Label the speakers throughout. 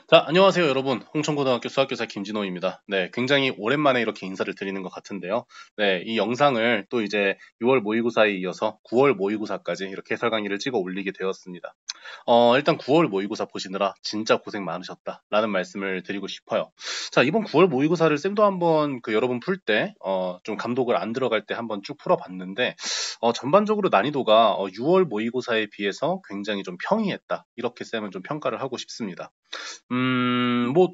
Speaker 1: 자, 안녕하세요, 여러분. 홍천고등학교 수학교사 김진호입니다. 네, 굉장히 오랜만에 이렇게 인사를 드리는 것 같은데요. 네, 이 영상을 또 이제 6월 모의고사에 이어서 9월 모의고사까지 이렇게 해설 강의를 찍어 올리게 되었습니다. 일단 9월 모의고사 보시느라 진짜 고생 많으셨다라는 말씀을 드리고 싶어요. 자, 이번 9월 모의고사를 쌤도 한번 여러분 풀 때, 좀 감독을 안 들어갈 때 한번 쭉 풀어봤는데, 전반적으로 난이도가 6월 모의고사에 비해서 굉장히 좀 평이했다. 이렇게 쌤은 좀 평가를 하고 싶습니다. 뭐,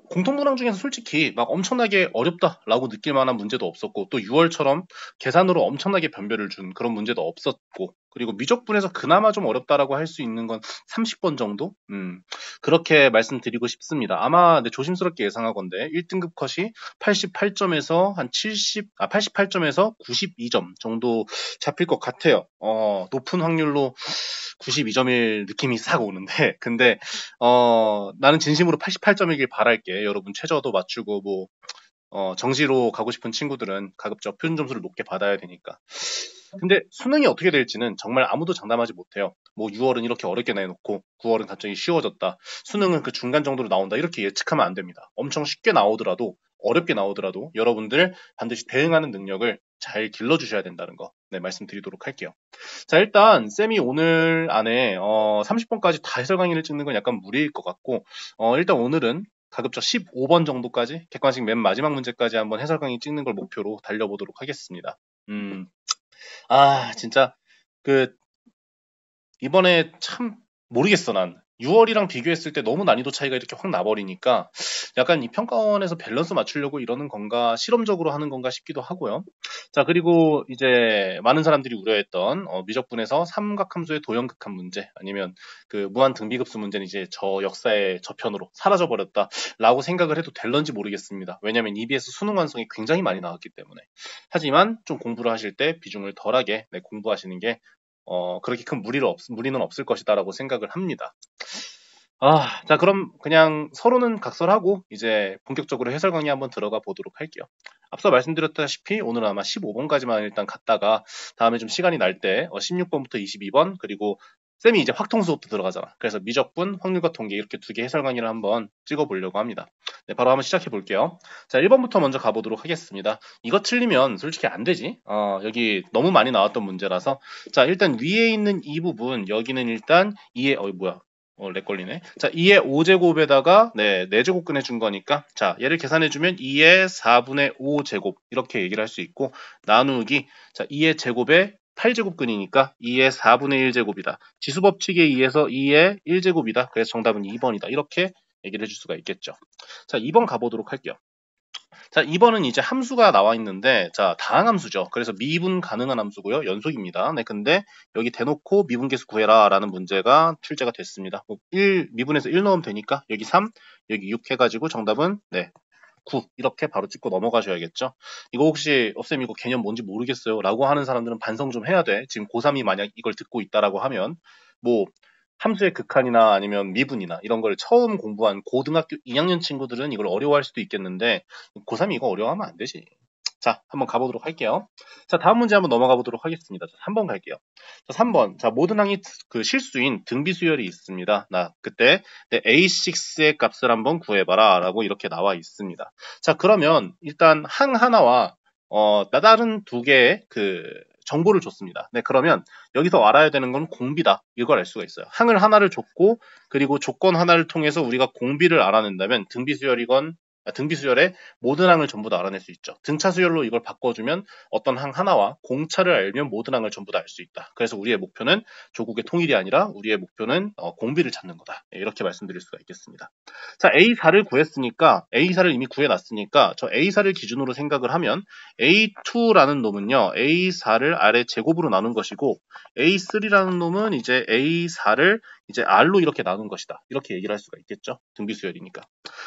Speaker 1: 공통문항 중에서 솔직히 막 엄청나게 어렵다라고 느낄 만한 문제도 없었고, 또 6월처럼 계산으로 엄청나게 변별을 준 그런 문제도 없었고, 그리고 미적분에서 그나마 좀 어렵다라고 할 수 있는 건 30번 정도? 그렇게 말씀드리고 싶습니다. 아마 조심스럽게 예상하건데 1등급 컷이 88점에서 한 88점에서 92점 정도 잡힐 것 같아요. 높은 확률로 92점일 느낌이 싹 오는데, 근데 나는 진심으로 88점이길 바랄게. 여러분 최저도 맞추고 정시로 가고 싶은 친구들은 가급적 표준 점수를 높게 받아야 되니까. 근데 수능이 어떻게 될지는 정말 아무도 장담하지 못해요. 뭐 6월은 이렇게 어렵게 내놓고 9월은 갑자기 쉬워졌다. 수능은 그 중간 정도로 나온다. 이렇게 예측하면 안 됩니다. 엄청 쉽게 나오더라도 어렵게 나오더라도 여러분들 반드시 대응하는 능력을 잘 길러주셔야 된다는 거 말씀드리도록 할게요. 자, 일단 쌤이 오늘 안에 30번까지 다 해설 강의를 찍는 건 약간 무리일 것 같고, 일단 오늘은 가급적 15번 정도까지 객관식 맨 마지막 문제까지 한번 해설 강의 찍는 걸 목표로 달려보도록 하겠습니다. 음, 진짜 그 이번에 참 모르겠어, 난. 6월이랑 비교했을 때 너무 난이도 차이가 이렇게 확 나버리니까 약간 이 평가원에서 밸런스 맞추려고 이러는 건가, 실험적으로 하는 건가 싶기도 하고요. 자, 그리고 이제 많은 사람들이 우려했던 미적분에서 삼각함수의 도형극한 문제, 아니면 그 무한 등비급수 문제는 이제 저 역사의 저편으로 사라져버렸다라고 생각을 해도 될런지 모르겠습니다. 왜냐면 EBS 수능 완성이 굉장히 많이 나왔기 때문에. 하지만 좀 공부를 하실 때 비중을 덜하게 공부하시는 게 그렇게 큰 무리는 없을 것이다라고 생각을 합니다. 자, 그럼 그냥 서로는 각설하고 이제 본격적으로 해설 강의 한번 들어가 보도록 할게요. 앞서 말씀드렸다시피 오늘은 아마 15번까지만 일단 갔다가 다음에 좀 시간이 날 때 16번부터 22번 그리고 쌤이 이제 확통수업도 들어가잖아. 그래서 미적분, 확률과 통계 이렇게 두 개 해설 강의를 한번 찍어보려고 합니다. 네, 바로 한번 시작해 볼게요. 자, 1번부터 먼저 가보도록 하겠습니다. 이거 틀리면 솔직히 안 되지. 여기 너무 많이 나왔던 문제라서. 자, 일단 위에 있는 이 부분, 여기는 일단 2의, 뭐야. 렉 걸리네. 자, 2의 5제곱에다가, 4제곱 꺼내준 거니까, 자, 얘를 계산해주면 2의 4분의 5제곱, 이렇게 얘기를 할 수 있고, 나누기, 자, 2의 제곱에 8제곱근이니까 2의 4분의 1제곱이다. 지수법칙에 의해서 2의 1제곱이다. 그래서 정답은 2번이다. 이렇게 얘기를 해줄 수가 있겠죠. 자, 2번 가보도록 할게요. 자, 2번은 이제 함수가 나와 있는데, 자, 다항함수죠. 그래서 미분 가능한 함수고요. 연속입니다. 네, 근데 여기 대놓고 미분계수 구해라 라는 문제가 출제가 됐습니다. 1, 미분에서 1 넣으면 되니까 여기 3, 여기 6 해가지고 정답은 9 이렇게 바로 찍고 넘어가셔야겠죠. 이거 혹시 쌤 이거 개념 뭔지 모르겠어요 라고 하는 사람들은 반성 좀 해야 돼. 지금 고3이 만약 이걸 듣고 있다라고 하면 뭐 함수의 극한이나 아니면 미분이나 이런 걸 처음 공부한 고등학교 2학년 친구들은 이걸 어려워할 수도 있겠는데 고3이 이거 어려워하면 안 되지. 자, 한번 가보도록 할게요. 자, 다음 문제 한번 넘어가 보도록 하겠습니다. 자, 3번 갈게요. 자, 3번. 자, 모든 항이 그 실수인 등비수열이 있습니다. 나 그때 A6의 값을 한번 구해봐라 라고 이렇게 나와 있습니다. 자, 그러면 일단 항 하나와 다른 두 개의 그 정보를 줬습니다. 네, 그러면 여기서 알아야 되는 건 공비다. 이걸 알 수가 있어요. 항을 하나를 줬고 그리고 조건 하나를 통해서 우리가 공비를 알아낸다면 등비수열의 모든 항을 전부 다 알아낼 수 있죠. 등차수열로 이걸 바꿔주면 어떤 항 하나와 공차를 알면 모든 항을 전부 다 알 수 있다. 그래서 우리의 목표는 조국의 통일이 아니라 우리의 목표는 공비를 찾는 거다. 네, 이렇게 말씀드릴 수가 있겠습니다. 자, A4를 구했으니까 A4를 이미 구해놨으니까 저 A4를 기준으로 생각을 하면 A2라는 놈은요 A4를 아래 제곱으로 나눈 것이고 A3라는 놈은 이제 A4를 이제 R로 이렇게 나눈 것이다. 이렇게 얘기를 할 수가 있겠죠. 등비수열이니까.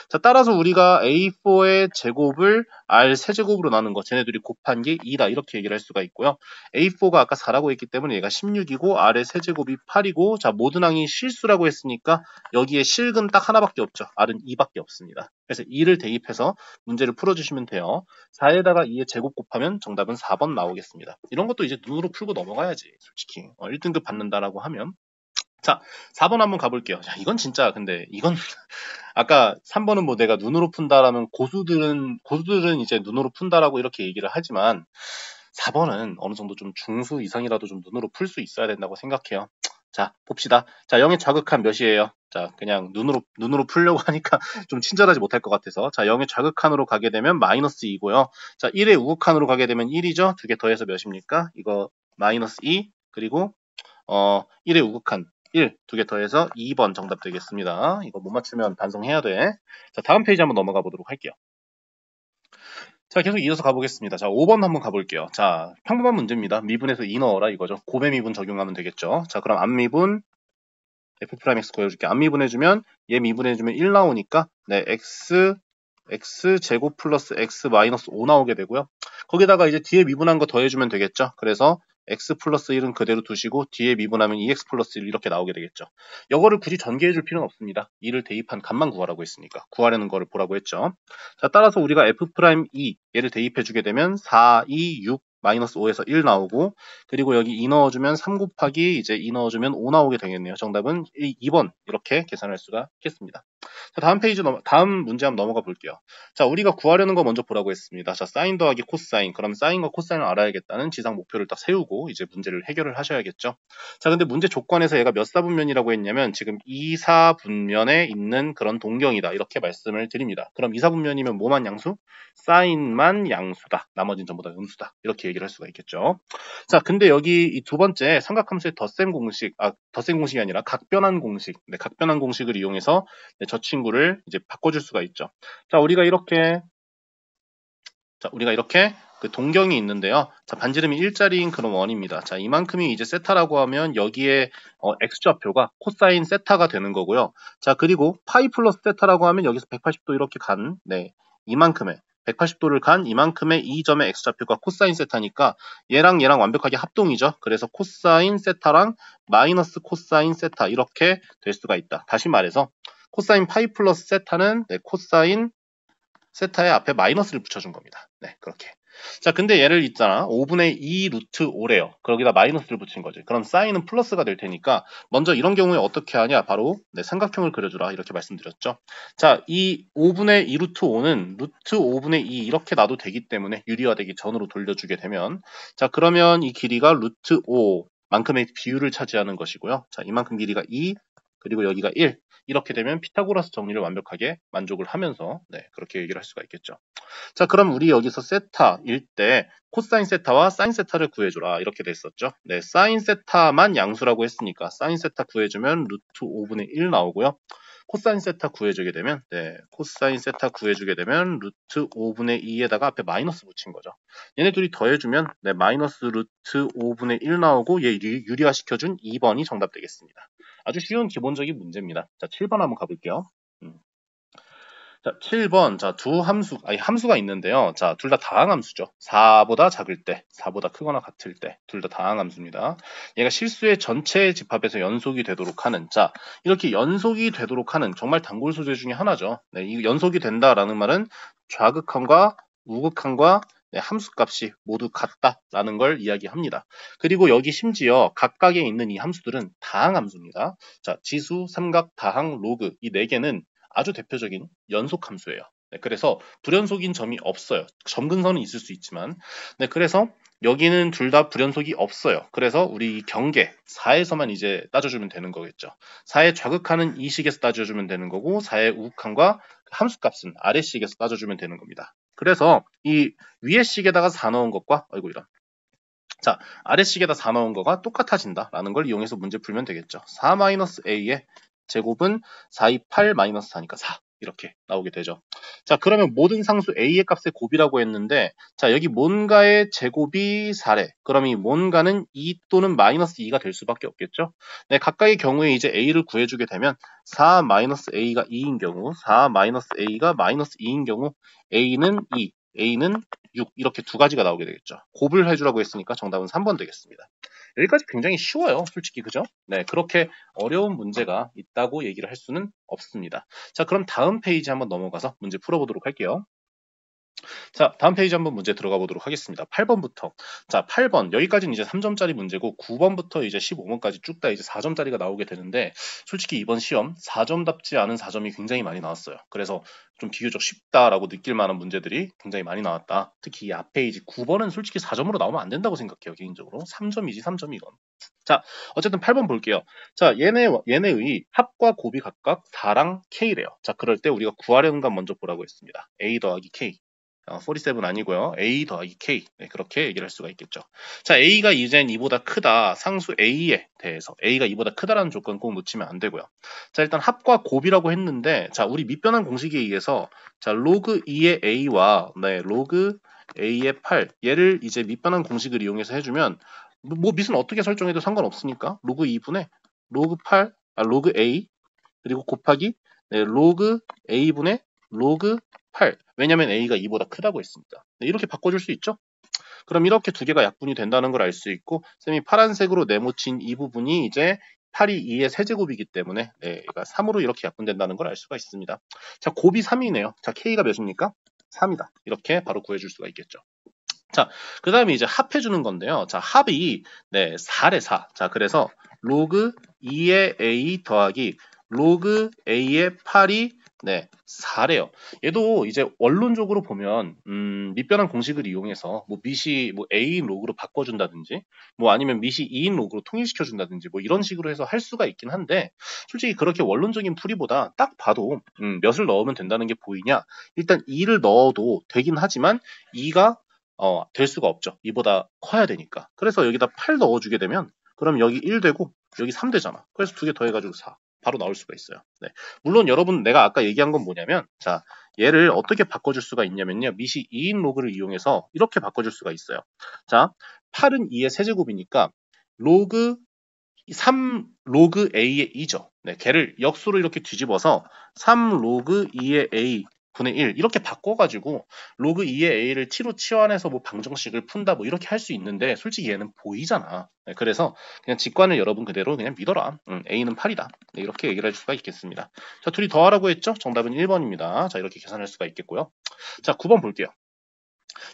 Speaker 1: 자, 따라서 우리가 A4의 제곱을 R 세제곱으로 나눈 거, 쟤네들이 곱한 게 2다. 이렇게 얘기를 할 수가 있고요. A4가 아까 4라고 했기 때문에 얘가 16이고, R의 세제곱이 8이고, 자, 모든 항이 실수라고 했으니까 여기에 실근 딱 하나밖에 없죠. R은 2밖에 없습니다. 그래서 2를 대입해서 문제를 풀어주시면 돼요. 4에다가 2의 제곱 곱하면 정답은 4번 나오겠습니다. 이런 것도 이제 눈으로 풀고 넘어가야지, 솔직히. 1등급 받는다라고 하면. 자, 4번 한번 가볼게요. 자, 이건 진짜 근데 이건 아까 3번은 뭐 내가 눈으로 푼다라면 고수들은 이제 눈으로 푼다라고 이렇게 얘기를 하지만 4번은 어느 정도 좀 중수 이상이라도 좀 눈으로 풀 수 있어야 된다고 생각해요. 자, 봅시다. 자, 0의 좌극한 몇이에요? 자, 그냥 눈으로 풀려고 하니까 좀 친절하지 못할 것 같아서. 자, 0의 좌극한으로 가게 되면 마이너스 2고요. 자, 1의 우극한으로 가게 되면 1이죠. 두 개 더해서 몇입니까? 이거 마이너스 2. 그리고 1의 우극한 1, 두 개 더해서 2번 정답 되겠습니다. 이거 못 맞추면 반성해야 돼. 자, 다음 페이지 한번 넘어가 보도록 할게요. 자, 계속 이어서 가보겠습니다. 자, 5번 한번 가볼게요. 자, 평범한 문제입니다. 미분에서 2 넣어라 이거죠. 고배 미분 적용하면 되겠죠. 자, 그럼 앞미분 f'x 구해줄게. 앞미분해주면 얘 미분해주면 1 나오니까 네, x 제곱 플러스 x 마이너스 5 나오게 되고요. 거기다가 이제 뒤에 미분한 거 더해주면 되겠죠. 그래서 x 플러스 1은 그대로 두시고 뒤에 미분하면 2x 플러스 1 이렇게 나오게 되겠죠. 이거를 굳이 전개해줄 필요는 없습니다. 2를 대입한 값만 구하라고 했으니까. 구하려는 거를 보라고 했죠. 자, 따라서 우리가 f'2 얘를 대입해주게 되면 4, 2, 6 마이너스 5에서 1 나오고 그리고 여기 2 넣어주면 3 곱하기 이제 2 넣어주면 5 나오게 되겠네요. 정답은 2번 이렇게 계산할 수가 있겠습니다. 자, 다음 문제 한번 넘어가 볼게요. 자, 우리가 구하려는 거 먼저 보라고 했습니다. 자, 사인 더하기 코사인. 그럼 사인과 코사인을 알아야겠다는 지상 목표를 딱 세우고 이제 문제를 해결을 하셔야겠죠. 자, 근데 문제 조건에서 얘가 몇 사분면이라고 했냐면 지금 2사분면에 있는 그런 동경이다. 이렇게 말씀을 드립니다. 그럼 2사분면이면 뭐만 양수? 사인만 양수다. 나머지는 전부 다 음수다. 이렇게 얘기를 할 수가 있겠죠. 자, 근데 여기 이 두 번째 삼각함수의 덧셈 공식, 덧셈 공식이 아니라 각변환 공식. 네, 각변환 공식을 이용해서 네, 저 친구를 이제 바꿔줄 수가 있죠. 자, 우리가 이렇게 그 동경이 있는데요. 자, 반지름이 1짜리인 그런 원입니다. 자, 이만큼이 이제 세타라고 하면 여기에 x좌표가 코사인 세타가 되는 거고요. 자, 그리고 파이 플러스 세타라고 하면 여기서 180도 이렇게 간, 네, 이만큼의 180도를 간 이만큼의 이 점의 x좌표가 코사인 세타니까 얘랑 완벽하게 합동이죠. 그래서 코사인 세타랑 마이너스 코사인 세타 이렇게 될 수가 있다. 다시 말해서 코사인 파이 플러스 세타는 네, 코사인 세타의 앞에 마이너스를 붙여준 겁니다. 네, 그렇게. 자, 근데 얘를 있잖아. 5분의 2 루트 5래요. 거기다 마이너스를 붙인 거지. 그럼 사인은 플러스가 될 테니까 먼저 이런 경우에 어떻게 하냐? 바로 네, 삼각형을 그려주라. 이렇게 말씀드렸죠. 자, 이 5분의 2 루트 5는 루트 5분의 2 이렇게 놔도 되기 때문에 유리화되기 전으로 돌려주게 되면 자, 그러면 이 길이가 루트 5 만큼의 비율을 차지하는 것이고요. 자, 이만큼 길이가 2 그리고 여기가 1 이렇게 되면 피타고라스 정리를 완벽하게 만족을 하면서 네, 그렇게 얘기를 할 수가 있겠죠. 자, 그럼 우리 여기서 세타일 때 코사인 세타와 사인 세타를 구해줘라 이렇게 됐었죠. 네, 사인 세타만 양수라고 했으니까 사인 세타 구해주면 루트 5분의 1 나오고요. 코사인 세타 구해주게 되면 코사인 세타 구해주게 되면 루트 5분의 2에다가 앞에 마이너스 붙인 거죠. 얘네 둘이 더해주면 네, 마이너스 루트 5분의 1 나오고 얘 유리화시켜준 2번이 정답 되겠습니다. 아주 쉬운 기본적인 문제입니다. 자, 7번 한번 가볼게요. 자, 7번. 자, 함수가 있는데요. 자, 둘 다 다항함수죠. 4보다 작을 때, 4보다 크거나 같을 때, 둘 다 다항함수입니다. 얘가 실수의 전체 집합에서 연속이 되도록 하는, 자, 이렇게 연속이 되도록 하는 정말 단골 소재 중에 하나죠. 네, 이 연속이 된다라는 말은 좌극한과 우극한과 네, 함수값이 모두 같다라는 걸 이야기합니다. 그리고 여기 심지어 각각에 있는 이 함수들은 다항함수입니다. 자, 지수, 삼각, 다항, 로그 이 네 개는 아주 대표적인 연속 함수예요. 네, 그래서 불연속인 점이 없어요. 점근선은 있을 수 있지만 네, 그래서 여기는 둘 다 불연속이 없어요. 그래서 우리 경계 4에서만 이제 따져주면 되는 거겠죠. 4의 좌극하는 이 식에서 따져주면 되는 거고 4의 우극한과 함수값은 아래 식에서 따져주면 되는 겁니다. 그래서 이 위에 식에다가 4 넣은 것과 아이고 이런 자, 아래식에다 4 넣은 거가 똑같아진다라는 걸 이용해서 문제 풀면 되겠죠. 4-a의 제곱은 4, 8 마이너스 4니까 4 이렇게 나오게 되죠. 자, 그러면 모든 상수 a의 값의 곱이라고 했는데 자, 여기 뭔가의 제곱이 4래. 그럼 이 뭔가는 2 또는 마이너스 2가 될 수밖에 없겠죠. 네, 각각의 경우에 이제 a를 구해주게 되면 4 마이너스 a가 2인 경우 4 마이너스 a가 마이너스 2인 경우 a는 2 A는 6 이렇게 두 가지가 나오게 되겠죠. 곱을 해주라고 했으니까 정답은 3번 되겠습니다. 여기까지 굉장히 쉬워요. 솔직히 그죠? 네, 그렇게 어려운 문제가 있다고 얘기를 할 수는 없습니다. 자, 그럼 다음 페이지 한번 넘어가서 문제 풀어보도록 할게요. 자, 다음 페이지 한번 문제 들어가 보도록 하겠습니다. 8번부터. 자, 8번. 여기까지는 이제 3점짜리 문제고 9번부터 이제 15번까지 쭉 다 이제 4점짜리가 나오게 되는데 솔직히 이번 시험 4점답지 않은 4점이 굉장히 많이 나왔어요. 그래서 좀 비교적 쉽다라고 느낄 만한 문제들이 굉장히 많이 나왔다. 특히 이 앞 페이지 9번은 솔직히 4점으로 나오면 안 된다고 생각해요. 개인적으로. 3점이지 3점이 이건. 자, 어쨌든 8번 볼게요. 자, 얘네의 합과 곱이 각각 4랑 K래요. 자, 그럴 때 우리가 구하려는 건 먼저 보라고 했습니다. A 더하기 K. 47 아니고요. A 더하기 K. 네, 그렇게 얘기를 할 수가 있겠죠. 자, A가 이젠 이보다 크다. 상수 A에 대해서 A가 이보다 크다라는 조건 꼭 놓치면 안 되고요. 자, 일단 합과 곱이라고 했는데 자, 우리 밑변환 공식에 의해서 자, 로그 2의 A와 로그 A의 8 얘를 이제 밑변환 공식을 이용해서 해주면 뭐 밑은 어떻게 설정해도 상관없으니까 로그 2분의 로그 8, 로그 A 그리고 곱하기 로그 A분의 로그 8. 왜냐면 A가 2보다 크다고 했습니다. 네, 이렇게 바꿔줄 수 있죠? 그럼 이렇게 두 개가 약분이 된다는 걸 알 수 있고 쌤이 파란색으로 네모친 이 부분이 이제 8이 2의 세제곱이기 때문에 얘가 3으로 이렇게 약분된다는 걸 알 수가 있습니다. 자, 곱이 3이네요. 자, K가 몇입니까? 3이다. 이렇게 바로 구해줄 수가 있겠죠. 자, 그 다음에 이제 합해주는 건데요. 자, 합이 4래 4. 자, 그래서 로그 2의 A 더하기 로그 A의 8이 4래요. 얘도 이제 원론적으로 보면 밑변환 공식을 이용해서 뭐 밑이 뭐 A인 로그로 바꿔준다든지 뭐 아니면 밑이 2인 로그로 통일시켜준다든지 뭐 이런 식으로 해서 할 수가 있긴 한데 솔직히 그렇게 원론적인 풀이보다 딱 봐도 몇을 넣으면 된다는 게 보이냐? 일단 2를 넣어도 되긴 하지만 2가 될 수가 없죠. 이보다 커야 되니까. 그래서 여기다 8 넣어주게 되면 그럼 여기 1 되고 여기 3 되잖아. 그래서 두 개 더해가지고 4. 바로 나올 수가 있어요. 네. 물론 여러분 내가 아까 얘기한 건 뭐냐면 자 얘를 어떻게 바꿔줄 수가 있냐면요. 밑이 2인 로그를 이용해서 이렇게 바꿔줄 수가 있어요. 자 8은 2의 세제곱이니까 로그 3 로그 A의 2죠. 네, 걔를 역수로 이렇게 뒤집어서 3 로그 2의 A 분의 1 이렇게 바꿔가지고 로그 2의 A를 T로 치환해서 뭐 방정식을 푼다 뭐 이렇게 할 수 있는데 솔직히 얘는 보이잖아. 네, 그래서 그냥 직관을 여러분 그대로 그냥 믿어라. A는 8이다. 네, 이렇게 얘기를 할 수가 있겠습니다. 자, 둘이 더하라고 했죠? 정답은 1번입니다. 자, 이렇게 계산할 수가 있겠고요. 자, 9번 볼게요.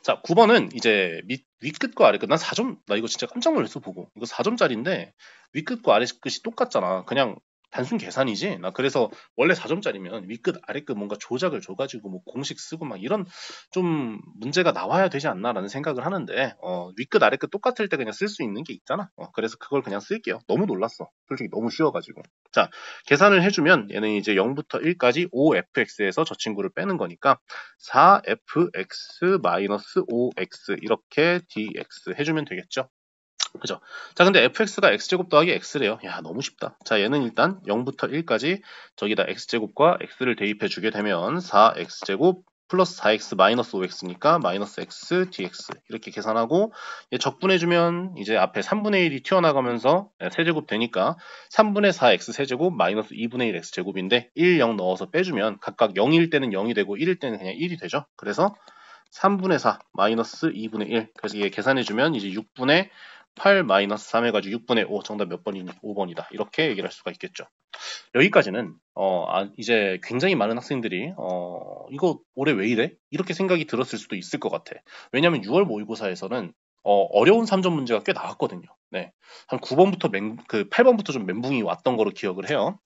Speaker 1: 자, 9번은 이제 위끝과 아래끝. 난 4점, 나 이거 진짜 깜짝 놀랐어, 보고. 이거 4점짜리인데, 위끝과 아래끝이 똑같잖아. 그냥 단순 계산이지. 나 그래서 원래 4점짜리면 위끝, 아래끝 뭔가 조작을 줘가지고 뭐 공식 쓰고 막 이런 좀 문제가 나와야 되지 않나라는 생각을 하는데, 위끝, 아래끝 똑같을 때 그냥 쓸 수 있는 게 있잖아. 그래서 그걸 그냥 쓸게요. 너무 놀랐어. 솔직히 너무 쉬워가지고. 자, 계산을 해주면 얘는 이제 0부터 1까지 5fx에서 저 친구를 빼는 거니까 4fx-5x 이렇게 dx 해주면 되겠죠. 그죠? 자, 근데 fx가 x제곱 더하기 x래요. 야, 너무 쉽다. 자, 얘는 일단 0부터 1까지 저기다 x제곱과 x를 대입해 주게 되면 4x제곱 플러스 4x 마이너스 5x니까 마이너스 x dx 이렇게 계산하고 얘 적분해주면 이제 앞에 3분의 1이 튀어나가면서 세제곱 되니까 3분의 4x 세제곱 마이너스 2분의 1 x제곱인데 1, 0 넣어서 빼주면 각각 0일 때는 0이 되고 1일 때는 그냥 1이 되죠. 그래서 3분의 4 마이너스 2분의 1 그래서 얘 계산해주면 이제 6분의 8 마이너스 3 해가지고 6분의 5 정답 몇 번이니? 5번이다. 이렇게 얘기를 할 수가 있겠죠. 여기까지는 이제 굉장히 많은 학생들이 이거 올해 왜 이래? 이렇게 생각이 들었을 수도 있을 것 같아. 왜냐하면 6월 모의고사에서는 어려운 3점 문제가 꽤 나왔거든요. 네. 한 9번부터 8번부터 좀 멘붕이 왔던 거로 기억을 해요.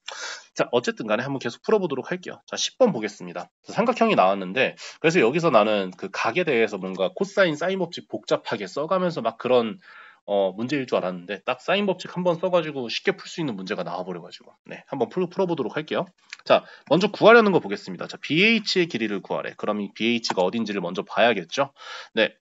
Speaker 1: 자, 어쨌든 간에 한번 계속 풀어보도록 할게요. 자, 10번 보겠습니다. 삼각형이 나왔는데, 그래서 여기서 나는 그 각에 대해서 뭔가 코사인, 사인 법칙 복잡하게 써가면서 막 그런 문제일 줄 알았는데, 딱 사인 법칙 한번 써가지고 쉽게 풀 수 있는 문제가 나와버려가지고, 네, 한번 풀어보도록 할게요. 자, 먼저 구하려는 거 보겠습니다. 자, BH의 길이를 구하래. 그럼 이 BH가 어딘지를 먼저 봐야겠죠? 네,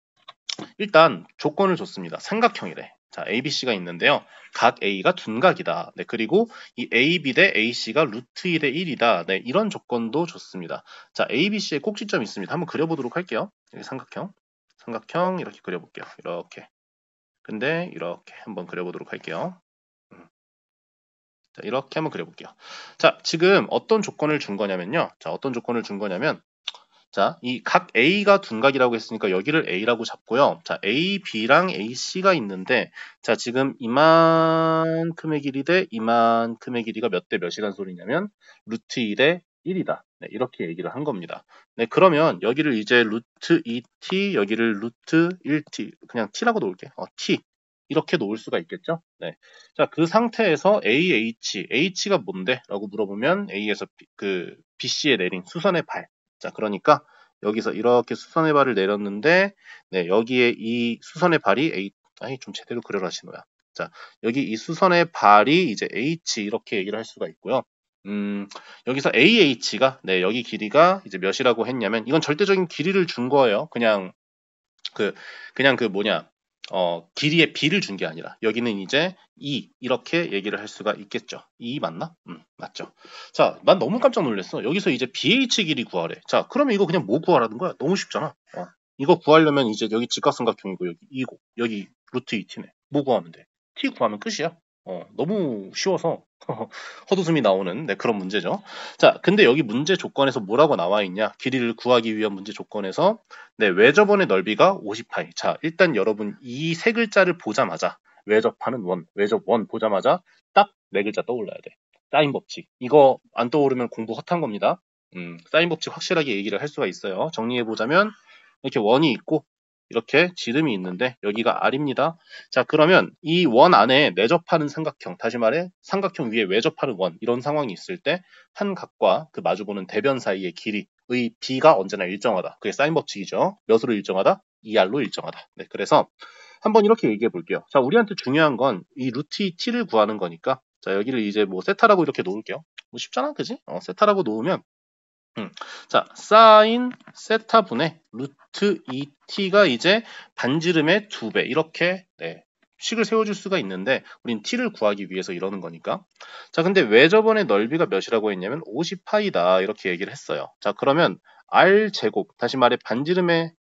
Speaker 1: 일단 조건을 줬습니다. 삼각형이래. 자, ABC가 있는데요. 각 A가 둔각이다. 네, 그리고 이 AB 대 AC가 루트 2대 1이다. 네, 이런 조건도 좋습니다. 자, ABC에 꼭지점이 있습니다. 한번 그려보도록 할게요. 여기 삼각형. 삼각형 이렇게 그려볼게요. 이렇게. 근데 이렇게 한번 그려보도록 할게요. 자, 이렇게 한번 그려볼게요. 자, 지금 어떤 조건을 준 거냐면요. 자, 어떤 조건을 준 거냐면 자, 이 각 A가 둔각이라고 했으니까 여기를 A라고 잡고요. 자, A, B랑 AC가 있는데, 자, 지금 이만큼의 길이 대 이만큼의 길이가 몇 대 몇이란 소리냐면, 루트 2대 1이다. 네, 이렇게 얘기를 한 겁니다. 네, 그러면 여기를 이제 루트 2t, 여기를 루트 1t, 그냥 t라고 놓을게. t. 이렇게 놓을 수가 있겠죠? 네. 자, 그 상태에서 h가 뭔데? 라고 물어보면 a에서 bc에 내린 수선의 발. 자, 그러니까 여기서 이렇게 수선의 발을 내렸는데, 네, 여기에 이 수선의 발이 좀 제대로 그려라, 신호야. 자, 여기 이 수선의 발이 이제 h 이렇게 얘기를 할 수가 있고요. 여기서 AH가, 네, 여기 길이가 이제 몇이라고 했냐면, 이건 절대적인 길이를 준 거예요. 그, 그냥 길이의 B를 준 게 아니라, 여기는 이제 이렇게 얘기를 할 수가 있겠죠. 맞나? 맞죠. 자, 난 너무 깜짝 놀랐어. 여기서 이제 BH 길이 구하래. 자, 그러면 이거 그냥 뭐 구하라는 거야? 너무 쉽잖아. 이거 구하려면 이제 여기 직각삼각형이고, 여기 2고, 여기 루트 2t네. 뭐 구하면 돼? T 구하면 끝이야. 너무 쉬워서 헛웃음이 나오는 그런 문제죠. 자, 근데 여기 문제 조건에서 뭐라고 나와 있냐? 길이를 구하기 위한 문제 조건에서 외접원의 넓이가 50파이. 자, 일단 여러분 이 세 글자를 보자마자 외접하는 원, 외접 원 보자마자 딱 네 글자 떠올라야 돼. 사인 법칙. 이거 안 떠오르면 공부 헛한 겁니다. 사인 법칙 확실하게 얘기를 할 수가 있어요. 정리해 보자면 이렇게 원이 있고 이렇게 지름이 있는데 여기가 R입니다. 자, 그러면 이 원 안에 내접하는 삼각형, 다시 말해 삼각형 위에 외접하는 원, 이런 상황이 있을 때 한 각과 그 마주보는 대변 사이의 길이의 B가 언제나 일정하다. 그게 사인 법칙이죠. 몇으로 일정하다? 2R로 일정하다. 네, 그래서 한번 이렇게 얘기해 볼게요. 자, 우리한테 중요한 건 이 루트 t를 구하는 거니까, 자, 여기를 이제 뭐 세타라고 이렇게 놓을게요. 뭐 쉽잖아, 그지? 세타라고 놓으면 자, 사인 세타분의 루트 2t가 이제 반지름의 2배 이렇게 식을 세워줄 수가 있는데 우린 t를 구하기 위해서 이러는 거니까. 자, 근데 외접원의 넓이가 몇이라고 했냐면 50파이다 이렇게 얘기를 했어요. 자, 그러면 r 제곱, 다시 말해 반지름의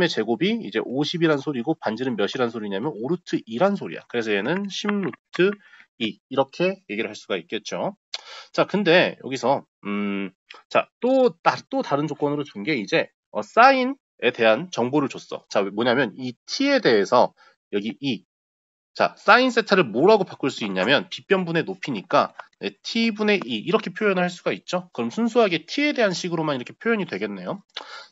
Speaker 1: 제곱이 이제 50이란 소리고 반지름 몇이란 소리냐면 5루트 2란 소리야. 그래서 얘는 10루트 2 이렇게 얘기를 할 수가 있겠죠. 자, 근데 여기서 자, 또 다른 조건으로 준 게 이제 사인에 대한 정보를 줬어. 자, 뭐냐면 이 t에 대해서 여기 자, 사인 세타를 뭐라고 바꿀 수 있냐면 빗변분의 높이니까 t분의 2 이렇게 표현을 할 수가 있죠. 그럼 순수하게 t에 대한 식으로만 이렇게 표현이 되겠네요.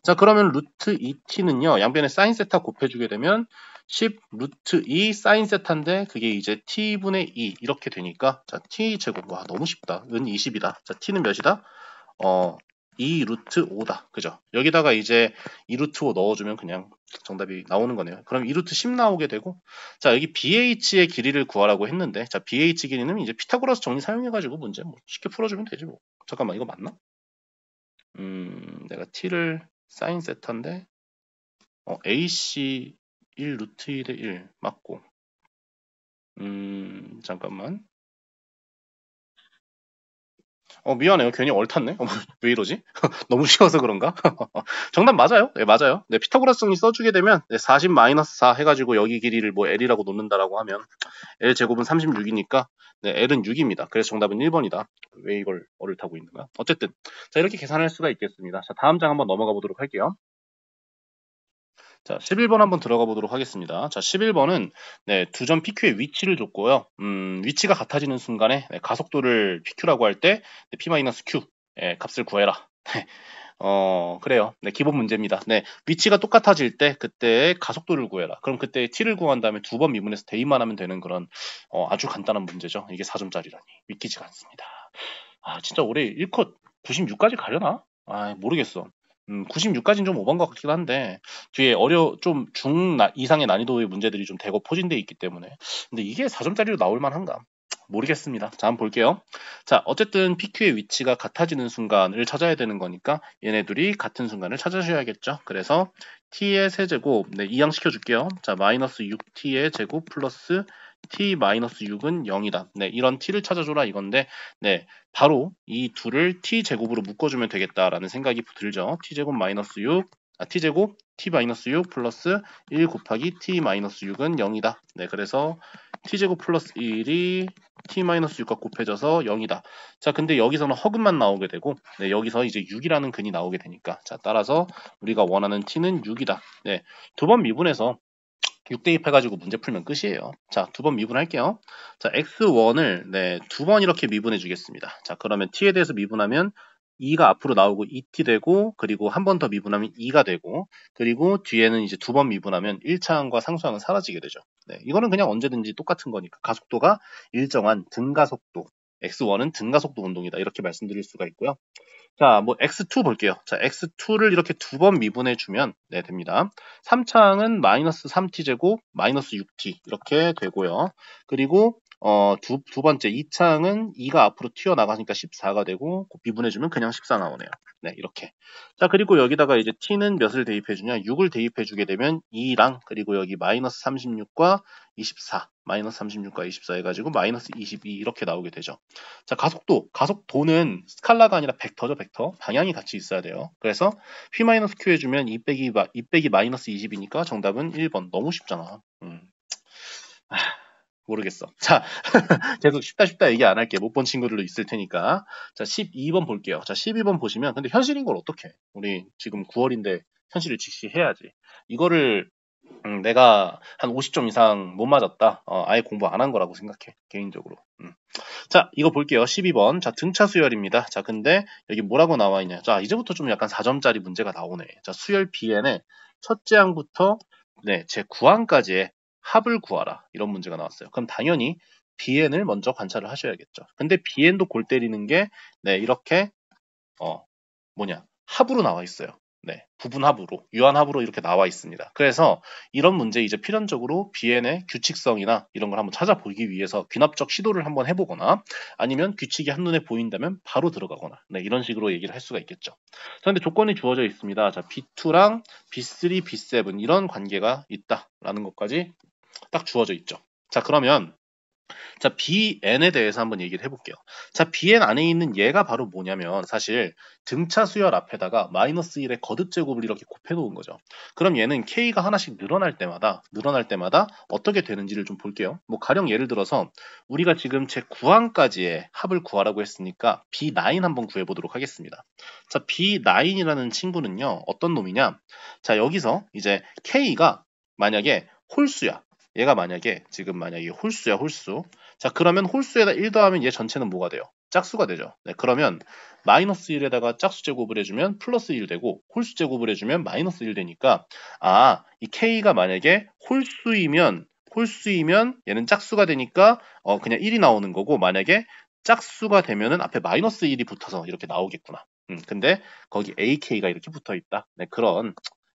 Speaker 1: 자, 그러면 루트 2t는요. 양변에 사인 세타 곱해주게 되면 10 루트 2 사인 세타인데 그게 이제 t분의 2 이렇게 되니까 자, t 제곱, 와 너무 쉽다. 은 20이다. 자, t는 몇이다? 2 루트 5다. 그죠? 여기다가 이제 2 루트 5 넣어주면 그냥 정답이 나오는 거네요. 그럼 2 루트 10 나오게 되고, 자, 여기 BH의 길이를 구하라고 했는데, 자, BH 길이는 이제 피타고라스 정리 사용해가지고 문제 뭐 쉽게 풀어주면 되지 뭐. 잠깐만, 이거 맞나? 내가 t를 사인 세타인데, AC 1 루트 1에 1 맞고, 잠깐만. 미안해요. 괜히 얼탔네. 왜 이러지? 너무 쉬워서 그런가? 정답 맞아요. 네, 맞아요. 네, 피타고라스 정리 써주게 되면 40-4 해가지고 여기 길이를 뭐 L이라고 놓는다라고 하면 L 제곱은 36이니까 L은 6입니다. 그래서 정답은 1번이다. 왜 이걸 어를 타고 있는가? 어쨌든 자, 이렇게 계산할 수가 있겠습니다. 자, 다음 장 한번 넘어가 보도록 할게요. 자, 11번 한번 들어가 보도록 하겠습니다. 자, 11번은 두 점 PQ의 위치를 줬고요. 위치가 같아지는 순간에 가속도를 PQ라고 할 때 P-Q 값을 구해라. 그래요. 기본 문제입니다. 위치가 똑같아질 때 그때 가속도를 구해라. 그럼 그때 t를 구한 다음에 두 번 미분해서 대입만 하면 되는 그런 아주 간단한 문제죠. 이게 4점짜리라니 믿기지가 않습니다. 진짜 올해 1컷 96까지 가려나? 모르겠어. 96까지는 좀 오반 것 같긴 한데 뒤에 좀 이상의 난이도의 문제들이 좀 대거 포진되어 있기 때문에, 근데 이게 4점짜리로 나올 만한가? 모르겠습니다. 자, 한번 볼게요. 자, 어쨌든 PQ의 위치가 같아지는 순간을 찾아야 되는 거니까 얘네들이 같은 순간을 찾으셔야겠죠. 그래서 t의 세제곱 이항시켜 줄게요. 자, 마이너스 6t의 제곱 플러스 t 마이너스 6은 0이다. 이런 t를 찾아줘라 이건데 바로 이 둘을 t 제곱으로 묶어주면 되겠다라는 생각이 들죠. t 제곱 마이너스 6 t 제곱 t 마이너스 6 플러스 1 곱하기 t 마이너스 6은 0이다. 그래서 t제곱 플러스 1이 t-6과 곱해져서 0이다. 자, 근데 여기서는 허근만 나오게 되고 여기서 이제 6이라는 근이 나오게 되니까, 자, 따라서 우리가 원하는 t는 6이다. 두 번 미분해서 6 대입해가지고 문제 풀면 끝이에요. 자, 두 번 미분할게요. 자, x1을 두 번 이렇게 미분해 주겠습니다. 자, 그러면 t에 대해서 미분하면 2가 앞으로 나오고 2t 되고, 그리고 한 번 더 미분하면 2가 되고, 그리고 뒤에는 이제 두 번 미분하면 1차항과 상수항은 사라지게 되죠. 네, 이거는 그냥 언제든지 똑같은 거니까 가속도가 일정한 등가속도, x1은 등가속도 운동이다, 이렇게 말씀드릴 수가 있고요. 자, 뭐 x2 볼게요. 자, x2를 이렇게 두 번 미분해 주면 네, 됩니다. 3차항은 마이너스 3t 제곱 마이너스 6t 이렇게 되고요. 그리고 두 번째 2차항은 2가 앞으로 튀어나가니까 14가 되고 미분해 주면 그냥 14 나오네요. 네, 이렇게. 자, 그리고 여기다가 이제 t는 몇을 대입해 주냐? 6을 대입해 주게 되면 2랑 그리고 여기 마이너스 36과 24, 마이너스 36과 24 해가지고 마이너스 22 이렇게 나오게 되죠. 자, 가속도는 스칼라가 아니라 벡터죠, 벡터. 방향이 같이 있어야 돼요. 그래서 P-Q 해주면 2 빼기 마이너스 20이니까 정답은 1번. 너무 쉽잖아. 아, 모르겠어. 자, 계속 쉽다 얘기 안 할게. 못 본 친구들도 있을 테니까. 자, 12번 볼게요. 자, 12번 보시면, 근데 현실인 걸 어떡해? 우리 지금 9월인데 현실을 직시해야지. 이거를 내가 한 50점 이상 못 맞았다. 아예 공부 안 한 거라고 생각해, 개인적으로. 자, 이거 볼게요. 12번. 자, 등차 수열입니다. 자, 근데 여기 뭐라고 나와 있냐. 자, 이제부터 좀 약간 4점짜리 문제가 나오네. 자, 수열 Bn의 첫째 항부터 네, 제 9항까지의 합을 구하라. 이런 문제가 나왔어요. 그럼 당연히 Bn을 먼저 관찰을 하셔야겠죠. 근데 Bn도 골 때리는 게 네, 이렇게 합으로 나와 있어요. 네, 부분합으로, 유한합으로 이렇게 나와 있습니다. 그래서 이런 문제 이제 필연적으로 Bn의 규칙성이나 이런 걸 한번 찾아보기 위해서 귀납적 시도를 한번 해보거나 아니면 규칙이 한눈에 보인다면 바로 들어가거나 네, 이런 식으로 얘기를 할 수가 있겠죠. 자, 근데 조건이 주어져 있습니다. 자, B2랑 B3, B7 이런 관계가 있다라는 것까지 딱 주어져 있죠. 자, 그러면 자, BN에 대해서 한번 얘기를 해볼게요. 자, BN 안에 있는 얘가 바로 뭐냐면 사실 등차 수열 앞에다가 마이너스 1의 거듭 제곱을 이렇게 곱해놓은 거죠. 그럼 얘는 K가 하나씩 늘어날 때마다 어떻게 되는지를 좀 볼게요. 뭐 가령 예를 들어서 우리가 지금 제 9항까지의 합을 구하라고 했으니까 B9 한번 구해보도록 하겠습니다. 자, B9이라는 친구는요, 어떤 놈이냐? 자, 여기서 이제 K가 만약에 홀수야. 얘가 만약에 홀수야, 홀수. 자, 그러면 홀수에다 1 더하면 얘 전체는 뭐가 돼요? 짝수가 되죠. 네, 그러면 마이너스 1에다가 짝수 제곱을 해주면 플러스 1 되고 홀수 제곱을 해주면 마이너스 1 되니까 이 K가 만약에 홀수이면 얘는 짝수가 되니까 그냥 1이 나오는 거고 만약에 짝수가 되면은 앞에 마이너스 1이 붙어서 이렇게 나오겠구나. 근데 거기 AK가 이렇게 붙어 있다. 네, 그런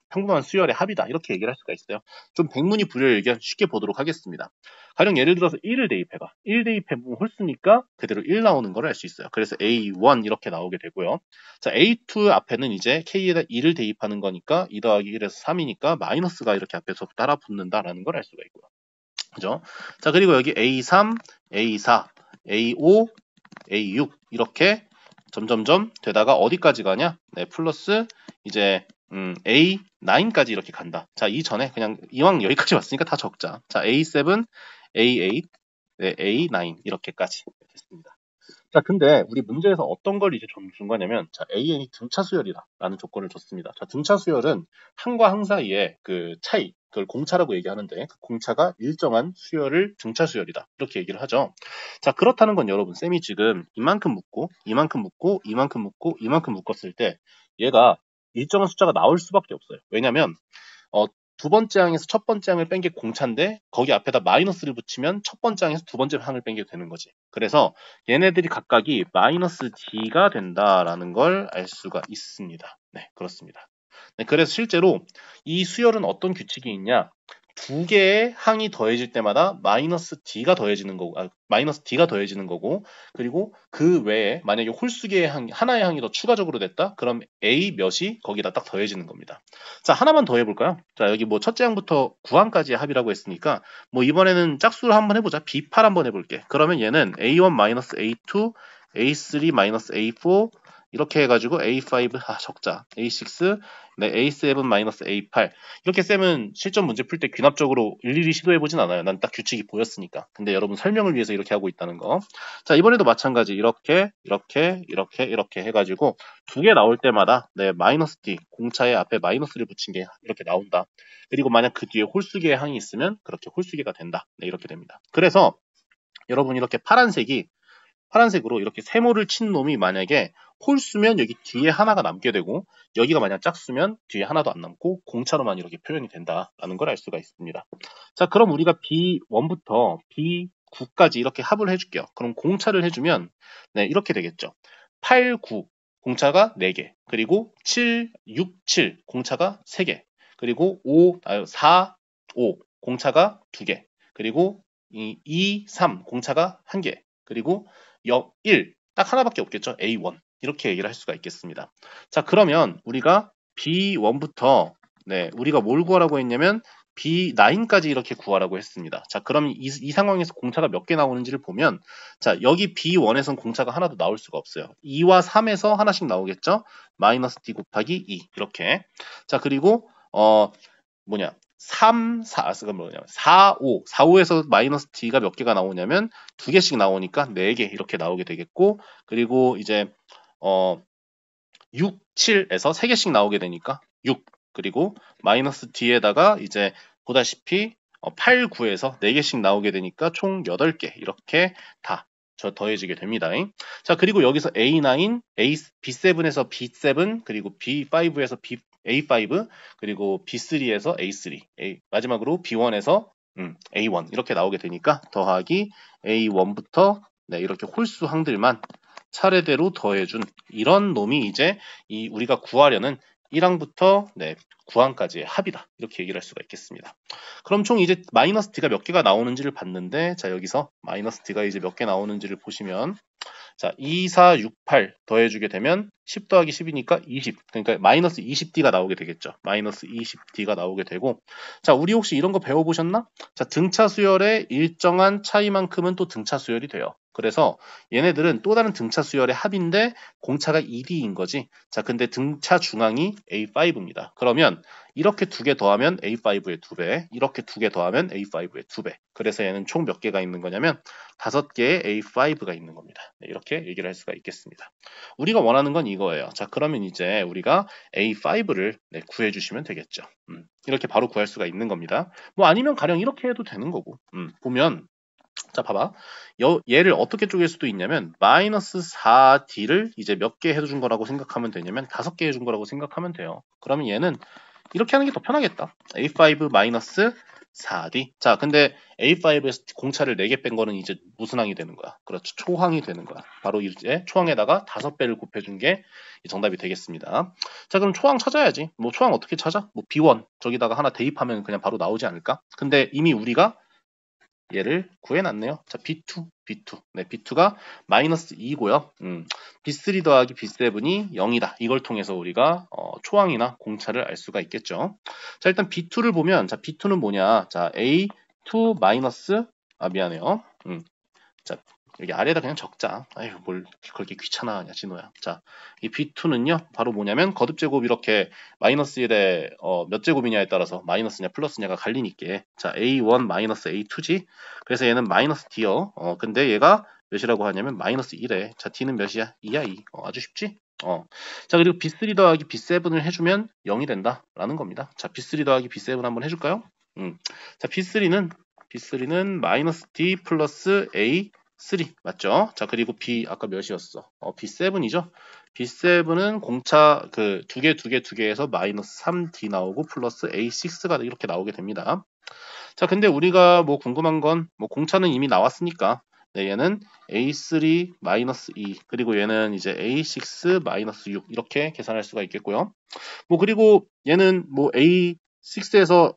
Speaker 1: 평범한 수열의 합이다. 이렇게 얘기를 할 수가 있어요. 좀 백문이 불여일견 쉽게 보도록 하겠습니다. 가령 예를 들어서 1을 대입해봐. 1 대입해보면 홀수니까 그대로 1 나오는 걸 알 수 있어요. 그래서 A1 이렇게 나오게 되고요. 자, A2 앞에는 이제 K에다 2를 대입하는 거니까 2 더하기 1에서 3이니까 마이너스가 이렇게 앞에서 따라 붙는다라는 걸 알 수가 있고요. 그죠? 자, 그리고 여기 A3, A4, A5, A6 이렇게 점점점 되다가 어디까지 가냐? 네, 플러스 이제 A9까지 이렇게 간다. 자, 이전에 그냥 이왕 여기까지 왔으니까 다 적자. 자, A7, A8, 네, A9 이렇게까지 됐습니다. 자, 근데 우리 문제에서 어떤 걸 이제 준 거냐면, 자, AN이 등차 수열이다라는 조건을 줬습니다. 자, 등차 수열은 항과 항 사이의 그 차이, 그걸 공차라고 얘기하는데, 그 공차가 일정한 수열을 등차 수열이다. 이렇게 얘기를 하죠. 자, 그렇다는 건 여러분, 쌤이 지금 이만큼 묶고, 이만큼 묶고, 이만큼 묶고, 이만큼 묶었을 때, 얘가 일정한 숫자가 나올 수밖에 없어요. 왜냐면, 두 번째 항에서 첫 번째 항을 뺀 게 공차인데 거기 앞에다 마이너스를 붙이면 첫 번째 항에서 두 번째 항을 뺀 게 되는 거지. 그래서 얘네들이 각각이 마이너스 D가 된다라는 걸 알 수가 있습니다. 네, 그렇습니다. 네, 그래서 실제로 이 수열은 어떤 규칙이 있냐? 두 개의 항이 더해질 때마다 마이너스 D가 더해지는 거고, 그리고 그 외에 만약에 홀수 개의 하나의 항이 더 추가적으로 됐다? 그럼 A 몇이 거기다 딱 더해지는 겁니다. 자, 하나만 더 해볼까요? 자, 여기 뭐 첫째 항부터 9항까지의 합이라고 했으니까 뭐 이번에는 짝수를 한번 해보자. B8 한번 해볼게. 그러면 얘는 A1-A2, A3-A4 이렇게 해가지고 A5 적자, A6, 네, A7-A8 이렇게 쌤은 실전 문제 풀 때 귀납적으로 일일이 시도해보진 않아요. 난 딱 규칙이 보였으니까. 근데 여러분 설명을 위해서 이렇게 하고 있다는 거. 자, 이번에도 마찬가지 이렇게 해가지고 두 개 나올 때마다 네, 마이너스 D 공차의 앞에 마이너스를 붙인 게 이렇게 나온다. 그리고 만약 그 뒤에 홀수개의 항이 있으면 그렇게 홀수개가 된다. 네, 이렇게 됩니다. 그래서 여러분 이렇게 파란색이 파란색으로 이렇게 세모를 친 놈이 만약에 홀수면 여기 뒤에 하나가 남게 되고 여기가 만약 짝수면 뒤에 하나도 안 남고 공차로만 이렇게 표현이 된다라는 걸 알 수가 있습니다. 자, 그럼 우리가 B1부터 B9까지 이렇게 합을 해줄게요. 그럼 공차를 해주면 네, 이렇게 되겠죠. 8, 9 공차가 4개, 그리고 7, 6, 7 공차가 3개, 그리고 4, 5 공차가 2개, 그리고 2, 3 공차가 1개, 그리고 1 딱 하나밖에 없겠죠. A1 이렇게 얘기를 할 수가 있겠습니다. 자, 그러면 우리가 B1부터 네, 우리가 뭘 구하라고 했냐면 B9까지 이렇게 구하라고 했습니다. 자, 그럼 이 상황에서 공차가 몇 개 나오는지를 보면 자, 여기 B1에선 공차가 하나도 나올 수가 없어요. 2와 3에서 하나씩 나오겠죠? 마이너스 D 곱하기 2 이렇게. 자, 그리고 3, 4, 4, 5. 4, 5에서 마이너스 D가 몇 개가 나오냐면 2개씩 나오니까 4개 이렇게 나오게 되겠고, 그리고 이제 6, 7에서 3개씩 나오게 되니까 6. 그리고 마이너스 D에다가 이제 보다시피 8, 9에서 4개씩 나오게 되니까 총 8개 이렇게 다 더해지게 됩니다. 자, 그리고 여기서 A9, B7에서 B7, 그리고 B5에서 A5, 그리고 B3에서 A3, 마지막으로 B1에서 A1 이렇게 나오게 되니까 더하기 A1부터 네, 이렇게 홀수 항들만 차례대로 더해준 이런 놈이 이제 우리가 구하려는 1항부터 네, 9항까지의 합이다. 이렇게 얘기를 할 수가 있겠습니다. 그럼 총 이제 마이너스 D가 몇 개가 나오는지를 봤는데, 자, 여기서 마이너스 D가 이제 몇 개 나오는지를 보시면, 자, 2, 4, 6, 8 더해주게 되면 10 더하기 10이니까 20. 그러니까 마이너스 20D가 나오게 되겠죠. 마이너스 20D가 나오게 되고, 자, 우리 혹시 이런 거 배워보셨나? 자, 등차 수열의 일정한 차이만큼은 또 등차 수열이 돼요. 그래서 얘네들은 또 다른 등차 수열의 합인데 공차가 2D인 거지. 자, 근데 등차 중앙이 A5입니다. 그러면 이렇게 2개 더하면 A5의 2배, 이렇게 2개 더하면 A5의 2배. 그래서 얘는 총 몇 개가 있는 거냐면 5개의 A5가 있는 겁니다. 네, 이렇게 얘기를 할 수가 있겠습니다. 우리가 원하는 건 이거예요. 자, 그러면 이제 우리가 A5를 네, 구해주시면 되겠죠. 이렇게 바로 구할 수가 있는 겁니다. 뭐 아니면 가령 이렇게 해도 되는 거고. 보면 자, 봐봐. 얘를 어떻게 쪼갤 수도 있냐면 마이너스 4D를 이제 몇 개 해준 거라고 생각하면 되냐면 5개 해준 거라고 생각하면 돼요. 그러면 얘는 이렇게 하는 게 더 편하겠다. A5 마이너스 4D. 자, 근데 A5에서 공차를 4개 뺀 거는 이제 무슨 항이 되는 거야? 그렇죠. 초항이 되는 거야. 바로 이제 초항에다가 5배를 곱해준 게 정답이 되겠습니다. 자, 그럼 초항 찾아야지. 뭐 초항 어떻게 찾아? 뭐 B1 저기다가 하나 대입하면 그냥 바로 나오지 않을까? 근데 이미 우리가 얘를 구해놨네요. 자, B2. 네, B2가 마이너스 2고요. B3 더하기 B7이 0이다. 이걸 통해서 우리가 초항이나 공차를 알 수가 있겠죠. 자, 일단 B2를 보면, 자, B2는 뭐냐? 자, A2 마이너스, 미안해요. 자, 여기 아래에다 그냥 적자. 아유, 뭘 그렇게 귀찮아하냐, 진호야. 자, 이 B2는요, 바로 뭐냐면 거듭제곱 이렇게 마이너스 1에 몇 제곱이냐에 따라서 마이너스냐 플러스냐가 갈리니까. 자, A1 마이너스 A2지. 그래서 얘는 마이너스 D요. 근데 얘가 몇이라고 하냐면 마이너스 1에. 자, D는 몇이야? 2야, 2. 아주 쉽지? 자, 그리고 B3 더하기 B7을 해주면 0이 된다라는 겁니다. 자, B3 더하기 B7 한번 해줄까요? 자, B3는 마이너스 D 플러스 A3 맞죠? 자, 그리고 B 아까 몇이었어? B7이죠? B7은 공차 그 두 개에서 마이너스 3D 나오고 플러스 A6가 이렇게 나오게 됩니다. 자, 근데 우리가 뭐 궁금한 건 뭐 공차는 이미 나왔으니까 네, 얘는 A3 마이너스 2 그리고 얘는 이제 A6 마이너스 6 이렇게 계산할 수가 있겠고요. 뭐 그리고 얘는 뭐 A6에서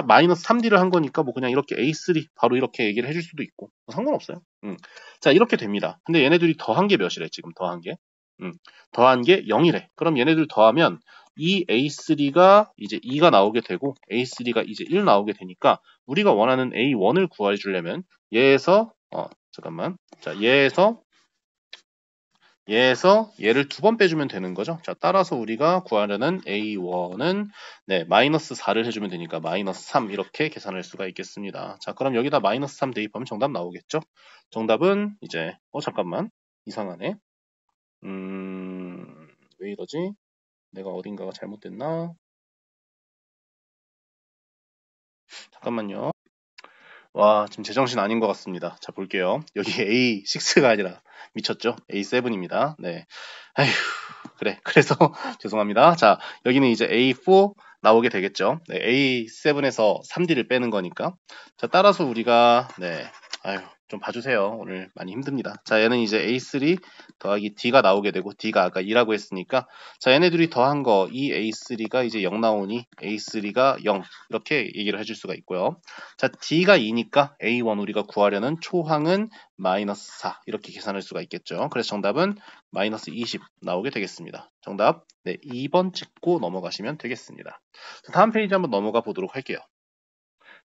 Speaker 1: 마이너스 3D를 한 거니까 뭐 그냥 이렇게 A3 바로 이렇게 얘기를 해줄 수도 있고 뭐 상관없어요. 자, 이렇게 됩니다. 근데 얘네들이 더한 게 몇이래? 지금 더한 게 더한 게 0이래. 그럼 얘네들 더하면 이 A3가 이제 2가 나오게 되고 A3가 이제 1 나오게 되니까 우리가 원하는 A1을 구해주려면 얘에서 잠깐만. 자, 얘에서 얘를 2번 빼주면 되는 거죠. 자, 따라서 우리가 구하려는 A1은 네, 마이너스 4를 해주면 되니까 마이너스 3 이렇게 계산할 수가 있겠습니다. 자, 그럼 여기다 마이너스 3 대입하면 정답 나오겠죠? 정답은 이제 잠깐만 이상하네. 왜 이러지? 내가 어딘가가 잘못됐나? 잠깐만요. 와, 지금 제정신 아닌 것 같습니다. 자, 볼게요. 여기 A6가 아니라 미쳤죠? A7입니다. 네. 아휴, 그래. 그래서 죄송합니다. 자, 여기는 이제 A4 나오게 되겠죠. 네, A7에서 3D를 빼는 거니까. 자, 따라서 우리가 네. 아휴, 좀 봐주세요. 오늘 많이 힘듭니다. 자, 얘는 이제 A3 더하기 D가 나오게 되고 D가 아까 2라고 했으니까 자, 얘네들이 더한 거 이 A3가 이제 0 나오니 A3가 0 이렇게 얘기를 해줄 수가 있고요. 자, D가 2니까 A1 우리가 구하려는 초항은 마이너스 4 이렇게 계산할 수가 있겠죠. 그래서 정답은 마이너스 20 나오게 되겠습니다. 정답 네, 2번 찍고 넘어가시면 되겠습니다. 다음 페이지 한번 넘어가 보도록 할게요.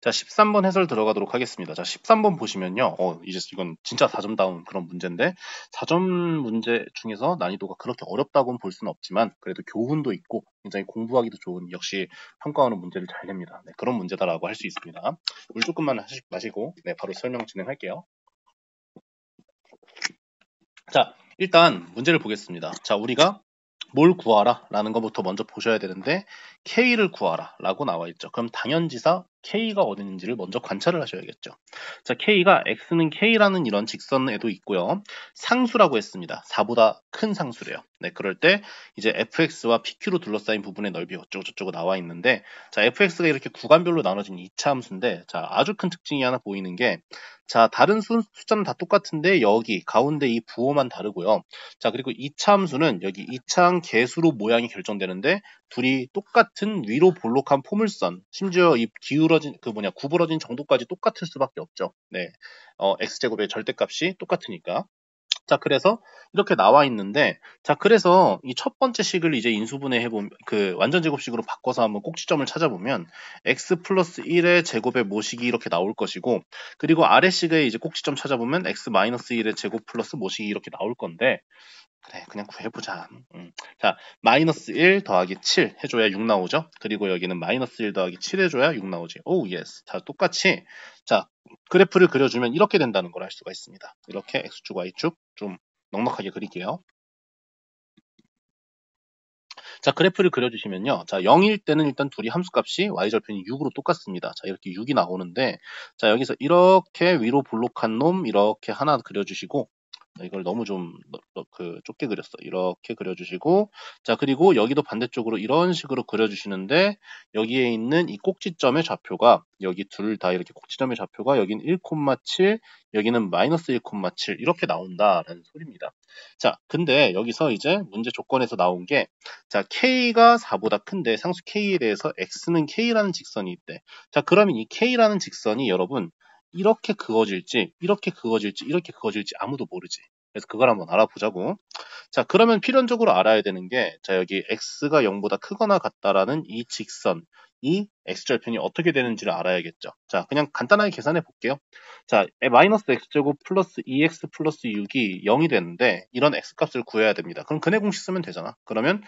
Speaker 1: 자, 13번 해설 들어가도록 하겠습니다. 자, 13번 보시면요. 이제 이건 진짜 4점다운 그런 문제인데 4점 문제 중에서 난이도가 그렇게 어렵다고는 볼 수는 없지만 그래도 교훈도 있고 굉장히 공부하기도 좋은 역시 평가하는 문제를 잘 냅니다. 네, 그런 문제다라고 할 수 있습니다. 물 조금만 마시고 네, 바로 설명 진행할게요. 자, 일단 문제를 보겠습니다. 자, 우리가 뭘 구하라 라는 것부터 먼저 보셔야 되는데 K를 구하라 라고 나와 있죠. 그럼 당연지사 K가 어디 있는지를 먼저 관찰을 하셔야겠죠. 자, K가 X는 K라는 이런 직선에도 있고요. 상수라고 했습니다. 4보다 큰 상수래요. 네, 그럴 때 이제 fx와 pq로 둘러싸인 부분의 넓이 어쩌고 저쩌고 나와 있는데 자, fx가 이렇게 구간별로 나눠진 2차 함수인데 자, 아주 큰 특징이 하나 보이는 게 자, 다른 숫자는 다 똑같은데 여기 가운데 이 부호만 다르고요. 자, 그리고 2차 함수는 여기 2차항 개수로 모양이 결정되는데 둘이 똑같은 위로 볼록한 포물선, 심지어 이 기울어진 구부러진 정도까지 똑같을 수밖에 없죠. 네, x제곱의 절대값이 똑같으니까. 자, 그래서 이렇게 나와 있는데, 자, 그래서 이 첫 번째 식을 이제 인수분해 해보면, 그 완전 제곱식으로 바꿔서 한번 꼭지점을 찾아보면, x 플러스 1의 제곱의 모식이 이렇게 나올 것이고, 그리고 아래식의 이제 꼭지점 찾아보면, x 마이너스 1의 제곱 플러스 모식이 이렇게 나올 건데, 그래, 그냥 구해보자. 자, 마이너스 1 더하기 7 해줘야 6 나오죠? 그리고 여기는 마이너스 1 더하기 7 해줘야 6 나오지. 오, 예스. 자, 똑같이. 자, 그래프를 그려주면 이렇게 된다는 걸 알 수가 있습니다. 이렇게 X축, Y축 좀 넉넉하게 그릴게요. 자, 그래프를 그려주시면요. 자, 0일 때는 일단 둘이 함수값이 Y절편이 6으로 똑같습니다. 자, 이렇게 6이 나오는데, 자, 여기서 이렇게 위로 볼록한 놈 이렇게 하나 그려주시고, 이걸 너무 좀 좁게 그렸어. 이렇게 그려주시고 자, 그리고 여기도 반대쪽으로 이런 식으로 그려주시는데 여기에 있는 이 꼭지점의 좌표가 여기 둘 다 이렇게 꼭지점의 좌표가 여기는 1,7 여기는 마이너스 1,7 이렇게 나온다라는 소리입니다. 자, 근데 여기서 이제 문제 조건에서 나온 게 자, K가 4보다 큰데 상수 K에 대해서 X는 K라는 직선이 있대. 자, 그러면 이 K라는 직선이 여러분 이렇게 그어질지, 이렇게 그어질지, 이렇게 그어질지 아무도 모르지. 그래서 그걸 한번 알아보자고. 자, 그러면 필연적으로 알아야 되는 게, 자, 여기 x가 0보다 크거나 같다라는 이 직선, 이 x절편이 어떻게 되는지를 알아야겠죠. 자, 그냥 간단하게 계산해 볼게요. 자, 마이너스 x제곱 플러스 2x 플러스 6이 0이 되는데, 이런 x값을 구해야 됩니다. 그럼 근해 공식 쓰면 되잖아. 그러면,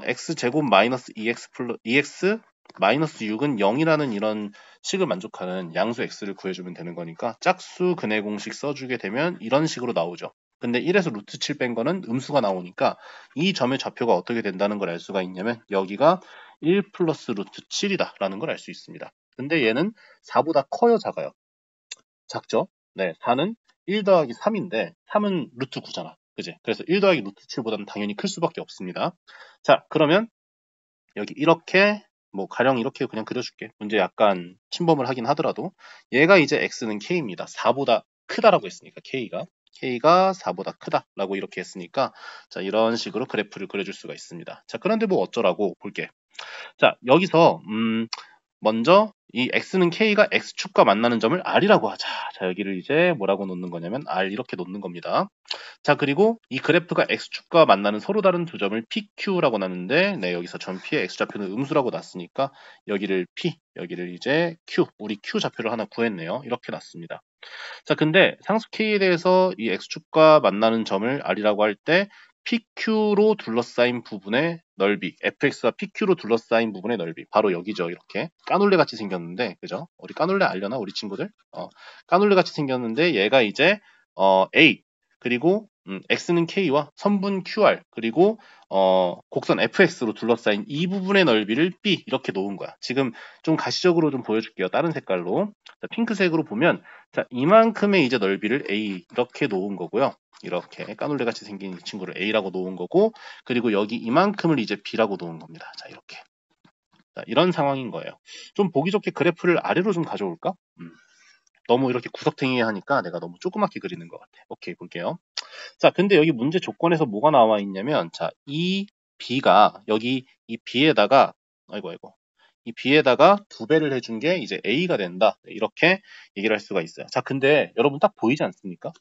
Speaker 1: x제곱 마이너스 2x 마이너스 6은 0이라는 이런 식을 만족하는 양수 x를 구해주면 되는 거니까 짝수 근해 공식 써주게 되면 이런 식으로 나오죠. 근데 1에서 루트 7 뺀 거는 음수가 나오니까 이 점의 좌표가 어떻게 된다는 걸 알 수가 있냐면 여기가 1 플러스 루트 7이다 라는 걸 알 수 있습니다. 근데 얘는 4보다 커요, 작아요? 작죠? 네, 4는 1 더하기 3인데 3은 루트 9잖아. 그지? 그래서 1 더하기 루트 7보다는 당연히 클 수밖에 없습니다. 자, 그러면 여기 이렇게 뭐 가령 이렇게 그냥 그려줄게. 문제 약간 침범을 하긴 하더라도 얘가 이제 x는 k입니다. 4보다 크다라고 했으니까 k가 4보다 크다라고 이렇게 했으니까 자, 이런 식으로 그래프를 그려줄 수가 있습니다. 자, 그런데 뭐 어쩌라고 볼게. 자, 여기서 먼저 이 x는 k가 x축과 만나는 점을 r이라고 하자. 자, 여기를 이제 뭐라고 놓는 거냐면 r 이렇게 놓는 겁니다. 자, 그리고 이 그래프가 x축과 만나는 서로 다른 두 점을 PQ라고 놨는데 네, 여기서 점 P의 x좌표는 음수라고 놨으니까 여기를 P, 여기를 이제 Q, 우리 Q 좌표를 하나 구했네요. 이렇게 놨습니다. 자, 근데 상수 K에 대해서 이 x축과 만나는 점을 R이라고 할 때 PQ로 둘러싸인 부분의 넓이, fx와 PQ로 둘러싸인 부분의 넓이, 바로 여기죠. 이렇게 까놀레 같이 생겼는데, 그죠? 우리 까놀레 알려나 우리 친구들? 까놀레 같이 생겼는데 얘가 이제 A, 그리고 x는 k와 선분 qr 그리고 곡선 fx로 둘러싸인 이 부분의 넓이를 b 이렇게 놓은 거야. 지금 좀 가시적으로 좀 보여줄게요. 다른 색깔로. 자, 핑크색으로 보면 자, 이만큼의 이제 넓이를 a 이렇게 놓은 거고요. 이렇게 까놀레 같이 생긴 이 친구를 a라고 놓은 거고 그리고 여기 이만큼을 이제 b라고 놓은 겁니다. 자, 이렇게. 자, 이런 상황인 거예요. 좀 보기 좋게 그래프를 아래로 좀 가져올까? 너무 이렇게 구석탱이 하니까 내가 너무 조그맣게 그리는 것 같아. 오케이, 볼게요. 자, 근데 여기 문제 조건에서 뭐가 나와 있냐면, 자, 이 B가 여기 이 B에다가, 아이고, 이 B에다가 2배를 해준 게 이제 A가 된다. 네, 이렇게 얘기를 할 수가 있어요. 자, 근데 여러분 딱 보이지 않습니까?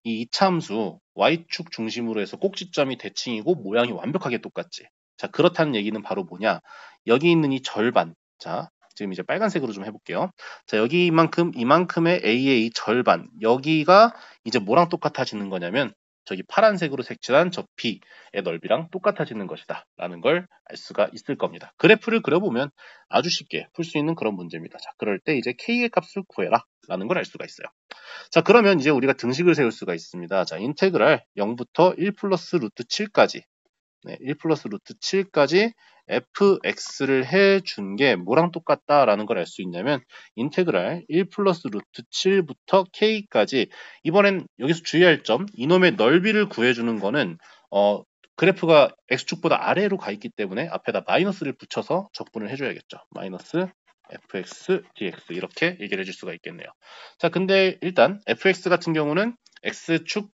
Speaker 1: 이 이차함수 Y축 중심으로 해서 꼭지점이 대칭이고 모양이 완벽하게 똑같지. 자, 그렇다는 얘기는 바로 뭐냐? 여기 있는 이 절반. 자, 지금 이제 빨간색으로 좀 해볼게요. 자, 여기 이만큼의 A의 이 절반. 여기가 이제 뭐랑 똑같아지는 거냐면, 저기 파란색으로 색칠한 저 B의 넓이랑 똑같아지는 것이다 라는 걸 알 수가 있을 겁니다. 그래프를 그려보면 아주 쉽게 풀 수 있는 그런 문제입니다. 자, 그럴 때 이제 K의 값을 구해라 라는 걸 알 수가 있어요. 자, 그러면 이제 우리가 등식을 세울 수가 있습니다. 자, 인테그랄 0부터 1 플러스 루트 7까지 1 플러스 루트 7까지 fx를 해준 게 뭐랑 똑같다라는 걸 알 수 있냐면 인테그랄 1 플러스 루트 7부터 k까지 이번엔 여기서 주의할 점 이놈의 넓이를 구해주는 거는 그래프가 x축보다 아래로 가 있기 때문에 앞에다 마이너스를 붙여서 적분을 해줘야겠죠. 마이너스 fx dx 이렇게 얘기를 해줄 수가 있겠네요. 자, 근데 일단 fx 같은 경우는 x축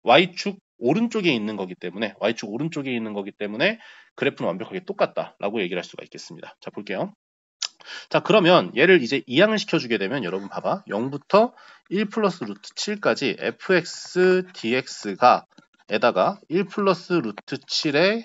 Speaker 1: y축 오른쪽에 있는 거기 때문에 y축 오른쪽에 있는 거기 때문에 그래프는 완벽하게 똑같다라고 얘기를 할 수가 있겠습니다. 자, 볼게요. 자, 그러면 얘를 이제 이항을 시켜주게 되면 여러분 봐봐. 0부터 1 플러스 루트 7까지 fx dx가 에다가 1 플러스 루트 7에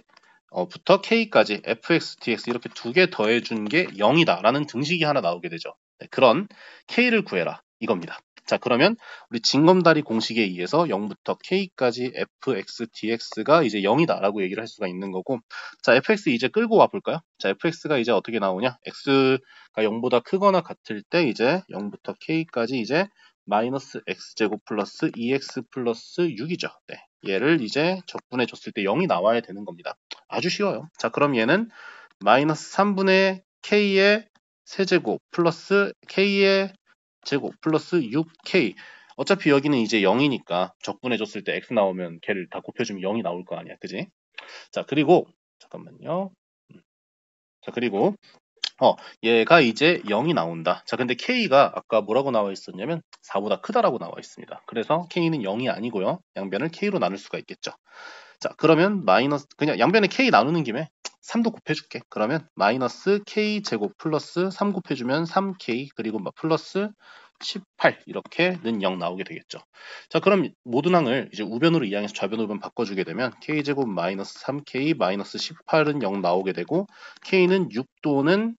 Speaker 1: 부터 k까지 fx dx 이렇게 두 개 더해준 게 0이다 라는 등식이 하나 나오게 되죠. 네, 그런 k를 구해라 이겁니다. 자, 그러면 우리 징검다리 공식에 의해서 0부터 k까지 fx dx가 이제 0이다 라고 얘기를 할 수가 있는 거고, 자, fx 이제 끌고 와 볼까요? 자, fx가 이제 어떻게 나오냐? x가 0보다 크거나 같을 때 이제 0부터 k까지 이제 마이너스 x제곱 플러스 2x 플러스 6이죠. 네, 얘를 이제 적분해 줬을 때 0이 나와야 되는 겁니다. 아주 쉬워요. 자, 그럼 얘는 마이너스 3분의 k의 세제곱 플러스 k의 제곱 플러스 6k. 어차피 여기는 이제 0이니까 적분해줬을 때 x 나오면 걔를 다 곱해주면 0이 나올 거 아니야. 그지? 자, 그리고 잠깐만요. 자, 그리고 얘가 이제 0이 나온다. 자, 근데 k가 아까 뭐라고 나와 있었냐면 4보다 크다라고 나와 있습니다. 그래서 k는 0이 아니고요. 양변을 k로 나눌 수가 있겠죠. 자, 그러면 마이너스 그냥 양변에 k 나누는 김에 3도 곱해줄게. 그러면 마이너스 k 제곱 플러스 3 곱해주면 3k 그리고 플러스 18 이렇게는 0 나오게 되겠죠. 자, 그럼 모든 항을 이제 우변으로 이항해서 좌변으로 바꿔주게 되면 k 제곱 마이너스 3k 마이너스 18은 0 나오게 되고 k는 6도는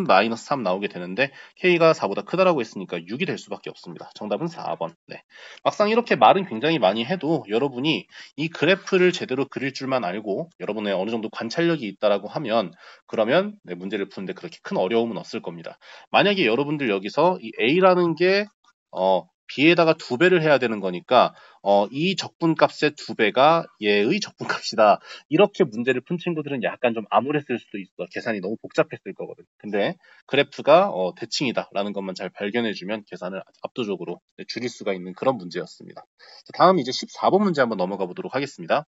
Speaker 1: 마이너스 3 나오게 되는데 K가 4보다 크다라고 했으니까 6이 될 수밖에 없습니다. 정답은 4번. 네. 막상 이렇게 말은 굉장히 많이 해도 여러분이 이 그래프를 제대로 그릴 줄만 알고 여러분의 어느 정도 관찰력이 있다라고 하면 그러면 문제를 푸는데 그렇게 큰 어려움은 없을 겁니다. 만약에 여러분들 여기서 이 A라는 게 B에다가 2배를 해야 되는 거니까 이 적분값의 2배가 얘의 적분값이다. 이렇게 문제를 푼 친구들은 약간 좀 암울했을 수도 있어. 계산이 너무 복잡했을 거거든. 근데 그래프가 대칭이다 라는 것만 잘 발견해주면 계산을 압도적으로 줄일 수가 있는 그런 문제였습니다. 자, 다음 이제 14번 문제 한번 넘어가 보도록 하겠습니다.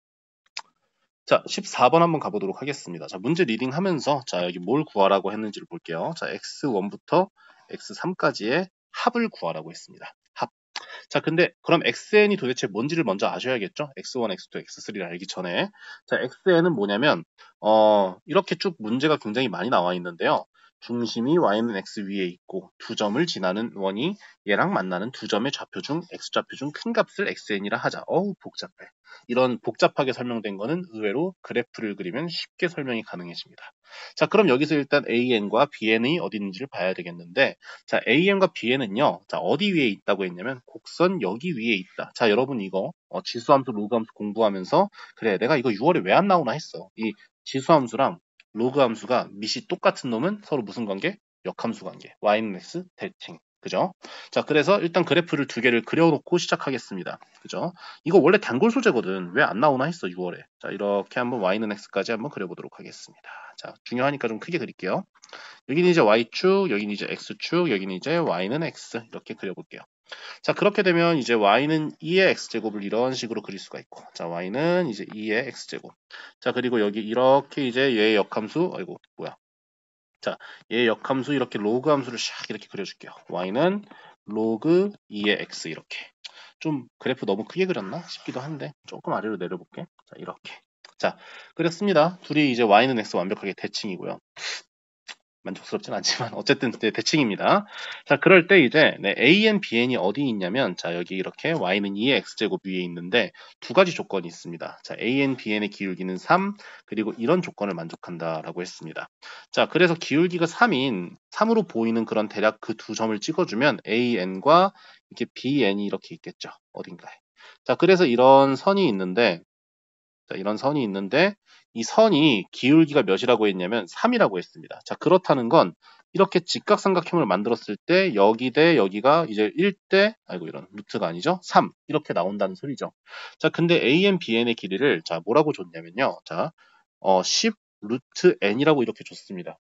Speaker 1: 자, 14번 한번 가보도록 하겠습니다. 자, 문제 리딩하면서 자, 여기 뭘 구하라고 했는지를 볼게요. 자, x1부터 x3까지의 합을 구하라고 했습니다. 합. 자, 근데 그럼 xn이 도대체 뭔지를 먼저 아셔야겠죠? x1, x2, x3를 알기 전에. 자, xn은 뭐냐면 이렇게 쭉 문제가 굉장히 많이 나와 있는데요. 중심이 y는 x 위에 있고 두 점을 지나는 원이 얘랑 만나는 두 점의 좌표 중 x좌표 중 큰 값을 xn이라 하자. 어우, 복잡해. 이런 복잡하게 설명된 거는 의외로 그래프를 그리면 쉽게 설명이 가능해집니다. 자, 그럼 여기서 일단 AN과 BN이 어디 있는지를 봐야 되겠는데, 자, AN과 BN은요, 자, 어디 위에 있다고 했냐면, 곡선 여기 위에 있다. 자, 여러분 이거, 지수함수, 로그함수 공부하면서, 그래, 내가 이거 6월에 왜 안 나오나 했어. 이 지수함수랑 로그함수가 밑이 똑같은 놈은 서로 무슨 관계? 역함수 관계. y는 x, 대칭. 그죠? 자, 그래서 일단 그래프를 두 개를 그려놓고 시작하겠습니다. 그죠? 이거 원래 단골 소재거든. 왜 안 나오나 했어, 6월에. 자, 이렇게 한번 y는 x까지 한번 그려보도록 하겠습니다. 자, 중요하니까 좀 크게 그릴게요. 여기는 이제 y축, 여기는 이제 x축, 여기는 이제 y는 x. 이렇게 그려볼게요. 자, 그렇게 되면 이제 y는 2의 x제곱을 이런 식으로 그릴 수가 있고, 자, y는 이제 2의 x제곱. 자, 그리고 여기 이렇게 이제 얘의 역함수, 아이고, 뭐야. 자, 얘의 역함수 이렇게 로그 함수를 샥 이렇게 그려줄게요. y는 로그 2의 x 이렇게. 좀 그래프 너무 크게 그렸나 싶기도 한데 조금 아래로 내려볼게. 자, 이렇게. 자, 그렸습니다. 둘이 이제 y는 x 완벽하게 대칭이고요. 만족스럽진 않지만 어쨌든 대칭입니다. 자, 그럴 때 이제 AN, BN이 어디 있냐면, 자, 여기 이렇게 y는 2의 x제곱 위에 있는데 두 가지 조건이 있습니다. 자, AN, BN의 기울기는 3, 그리고 이런 조건을 만족한다라고 했습니다. 자, 그래서 기울기가 3인 3으로 보이는 그런 대략 그 두 점을 찍어주면 AN과 이렇게 BN이 이렇게 있겠죠. 어딘가에. 자, 그래서 이런 선이 있는데, 자, 이런 선이 있는데 이 선이 기울기가 몇이라고 했냐면 3이라고 했습니다. 자, 그렇다는 건 이렇게 직각삼각형을 만들었을 때 여기 대 여기가 이제 1대, 아이고 이런 루트가 아니죠. 3 이렇게 나온다는 소리죠. 자, 근데 AN, BN의 길이를 자, 뭐라고 줬냐면요. 자, 10 루트 n이라고 이렇게 줬습니다.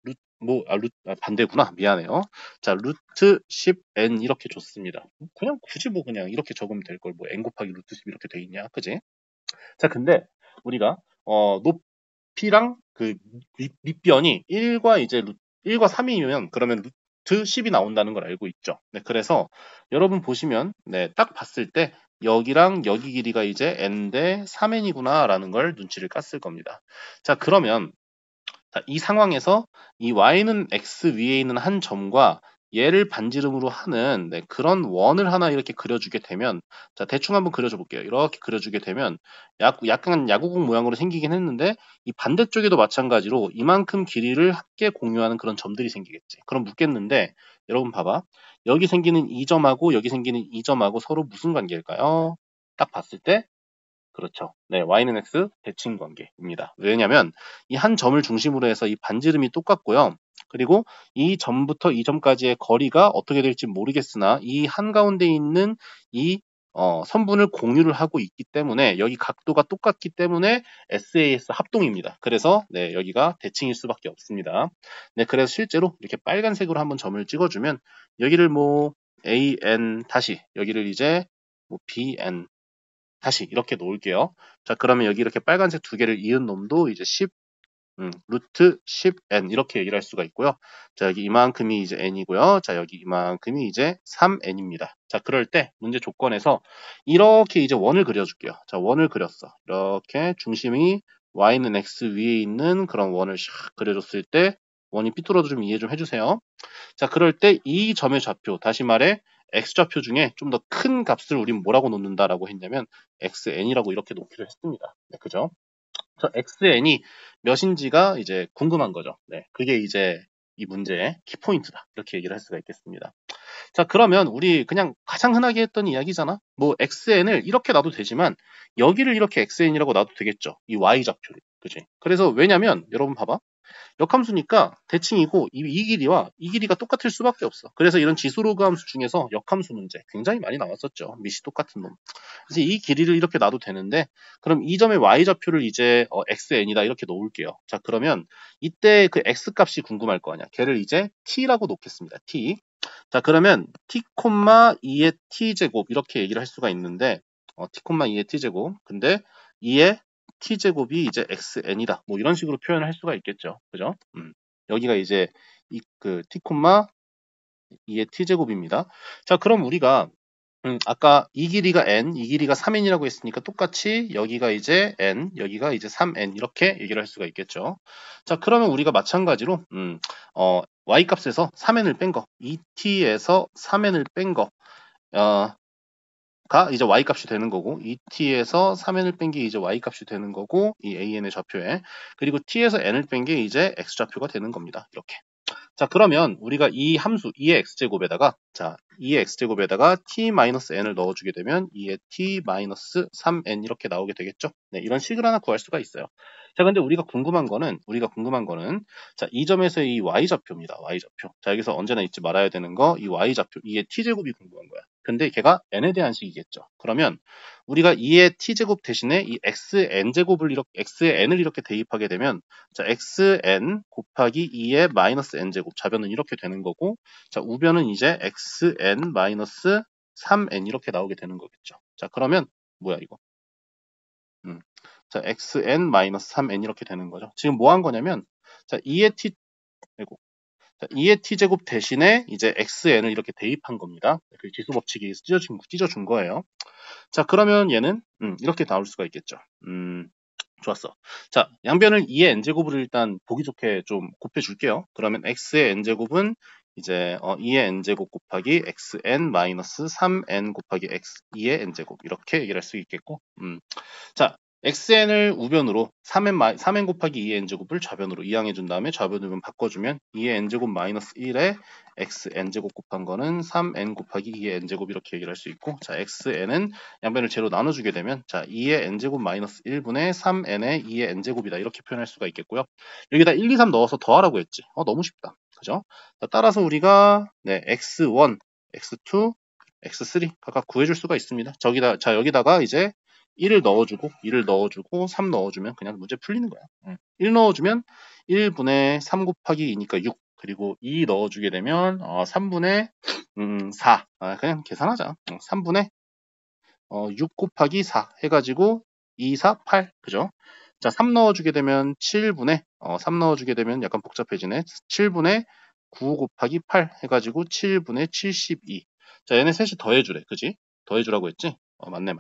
Speaker 1: 반대구나. 미안해요. 자, 루트 10n 이렇게 줬습니다. 그냥 굳이 뭐 그냥 이렇게 적으면 될 걸 뭐 n 곱하기 루트 10 이렇게 돼 있냐, 그지? 자, 근데 우리가 높이랑 그 밑변이 1과 이제 1과 3이면 그러면 루트 10이 나온다는 걸 알고 있죠. 네, 그래서 여러분 보시면 딱 봤을 때 여기랑 여기 길이가 이제 n 대 3n이구나라는 걸 눈치를 깠을 겁니다. 자, 그러면 자, 이 상황에서 이 y는 x 위에 있는 한 점과 얘를 반지름으로 하는 그런 원을 하나 이렇게 그려주게 되면, 자, 대충 한번 그려줘 볼게요. 이렇게 그려주게 되면 약간 야구공 모양으로 생기긴 했는데 이 반대쪽에도 마찬가지로 이만큼 길이를 함께 공유하는 그런 점들이 생기겠지. 그럼 묻겠는데 여러분 봐봐. 여기 생기는 이 점하고 여기 생기는 이 점하고 서로 무슨 관계일까요? 딱 봤을 때 그렇죠. 네, y는 x 대칭 관계입니다. 왜냐면 이 한 점을 중심으로 해서 이 반지름이 똑같고요. 그리고 이 점부터 이 점까지의 거리가 어떻게 될지 모르겠으나 이 한가운데 있는 이 선분을 공유를 하고 있기 때문에 여기 각도가 똑같기 때문에 SAS 합동입니다. 그래서 네, 여기가 대칭일 수밖에 없습니다. 네, 그래서 실제로 이렇게 빨간색으로 한번 점을 찍어주면 여기를 뭐 AN 다시 여기를 이제 뭐 BN 다시 이렇게 놓을게요. 자, 그러면 여기 이렇게 빨간색 두 개를 이은 놈도 이제 10, 루트 10n 이렇게 얘기를 할 수가 있고요. 자, 여기 이만큼이 이제 n이고요. 자, 여기 이만큼이 이제 3n입니다. 자, 그럴 때 문제 조건에서 이렇게 이제 원을 그려줄게요. 자, 원을 그렸어. 이렇게 중심이 y는 x 위에 있는 그런 원을 샥 그려줬을 때 원이 삐뚤어도 좀 이해 좀 해주세요. 자, 그럴 때 이 점의 좌표, 다시 말해 x좌표 중에 좀 더 큰 값을 우린 뭐라고 놓는다라고 했냐면 xn이라고 이렇게 놓기로 했습니다. 네, 그죠? 저 xn이 몇인지가 이제 궁금한 거죠. 네, 그게 이제 이 문제의 키포인트다. 이렇게 얘기를 할 수가 있겠습니다. 자, 그러면 우리 그냥 가장 흔하게 했던 이야기잖아. 뭐 xn을 이렇게 놔도 되지만 여기를 이렇게 xn이라고 놔도 되겠죠. 이 y좌표를. 그지? 그래서 왜냐면 여러분 봐봐. 역함수니까 대칭이고 이 길이와 이 길이가 똑같을 수밖에 없어. 그래서 이런 지수로그 함수 중에서 역함수 문제 굉장히 많이 나왔었죠. 밑이 똑같은 놈. 그래서 이 길이를 이렇게 놔도 되는데 그럼 이 점의 y좌표를 이제 xn이다 이렇게 놓을게요. 자, 그러면 이때 그 x값이 궁금할 거 아니야. 걔를 이제 t라고 놓겠습니다. t. 자, 그러면 t, 2의 t제곱 이렇게 얘기를 할 수가 있는데 t, 2의 t제곱 근데 2의 t제곱이 이제 xn이다. 뭐 이런 식으로 표현을 할 수가 있겠죠. 그죠? 여기가 이제 그 t, 2의 t제곱입니다. 자, 그럼 우리가 아까 이 길이가 n, 이 길이가 3n이라고 했으니까 똑같이 여기가 이제 n, 여기가 이제 3n 이렇게 얘기를 할 수가 있겠죠. 자, 그러면 우리가 마찬가지로 y 값에서 3n을 뺀 거, 2t에서 3n을 뺀 거, 가 이제 y 값이 되는 거고 2t에서 3n을 뺀 게 이제 y 값이 되는 거고 이 an의 좌표에 그리고 t에서 n을 뺀 게 이제 x 좌표가 되는 겁니다. 이렇게. 자, 그러면 우리가 이 함수 2의 x제곱에다가 자, 2의 x제곱에다가 t-n을 넣어주게 되면 2의 t-3n 이렇게 나오게 되겠죠. 네, 이런 식을 하나 구할 수가 있어요. 자, 근데 우리가 궁금한 거는 자, 이 점에서의 이 y좌표입니다. y좌표. 자, 여기서 언제나 잊지 말아야 되는 거 이 y좌표, 2의 t제곱이 궁금한 거야. 근데 걔가 n에 대한 식이겠죠. 그러면 우리가 2의 t제곱 대신에 이 xn제곱을 이렇게 xn을 이렇게 대입하게 되면 자, xn 곱하기 2의 마이너스 n제곱 좌변은 이렇게 되는 거고 자, 우변은 이제 xn-3n 이렇게 나오게 되는 거겠죠. 자, 그러면 뭐야 이거? 자, xn-3n 이렇게 되는 거죠. 지금 뭐 한 거냐면 자, 2의 t 아이고. 자, 2의 t제곱 대신에 이제 xn을 이렇게 대입한 겁니다. 그 지수 법칙이 찢어준 거예요. 자, 그러면 얘는 이렇게 나올 수가 있겠죠. 좋았어. 자, 양변을 2의 n제곱으로 일단 보기 좋게 좀 곱해줄게요. 그러면 x의 n제곱은 이제 2의 n제곱 곱하기 xn-3n 곱하기 2의 n제곱 이렇게 얘기를 할 수 있겠고 자, xn을 우변으로 3n 곱하기 2의 n제곱을 좌변으로 이항해준 다음에 좌변으로 바꿔주면 2의 n제곱 마이너스 1에 xn제곱 곱한 거는 3n 곱하기 2의 n제곱 이렇게 얘기를 할 수 있고 자, xn은 양변을 제로 나눠주게 되면 자, 2의 n제곱 마이너스 1분의 3n의 2의 n제곱이다 이렇게 표현할 수가 있겠고요. 여기다 1, 2, 3 넣어서 더하라고 했지. 너무 쉽다. 그죠? 자, 따라서 우리가 네, x1, x2, x3 각각 구해줄 수가 있습니다. 자, 여기다가 이제 1을 넣어주고 3 넣어주면 그냥 문제 풀리는 거야. 1 넣어주면 1분의 3 곱하기 2니까 6 그리고 2 넣어주게 되면 3분의 4 그냥 계산하자. 3분의 6 곱하기 4 해가지고 2, 4, 8 그죠? 자, 3 넣어주게 되면 7분의 3 넣어주게 되면 약간 복잡해지네. 7분의 9 곱하기 8 해가지고 7분의 72. 자, 얘네 셋이 더해주래. 그지? 더해주라고 했지? 맞네.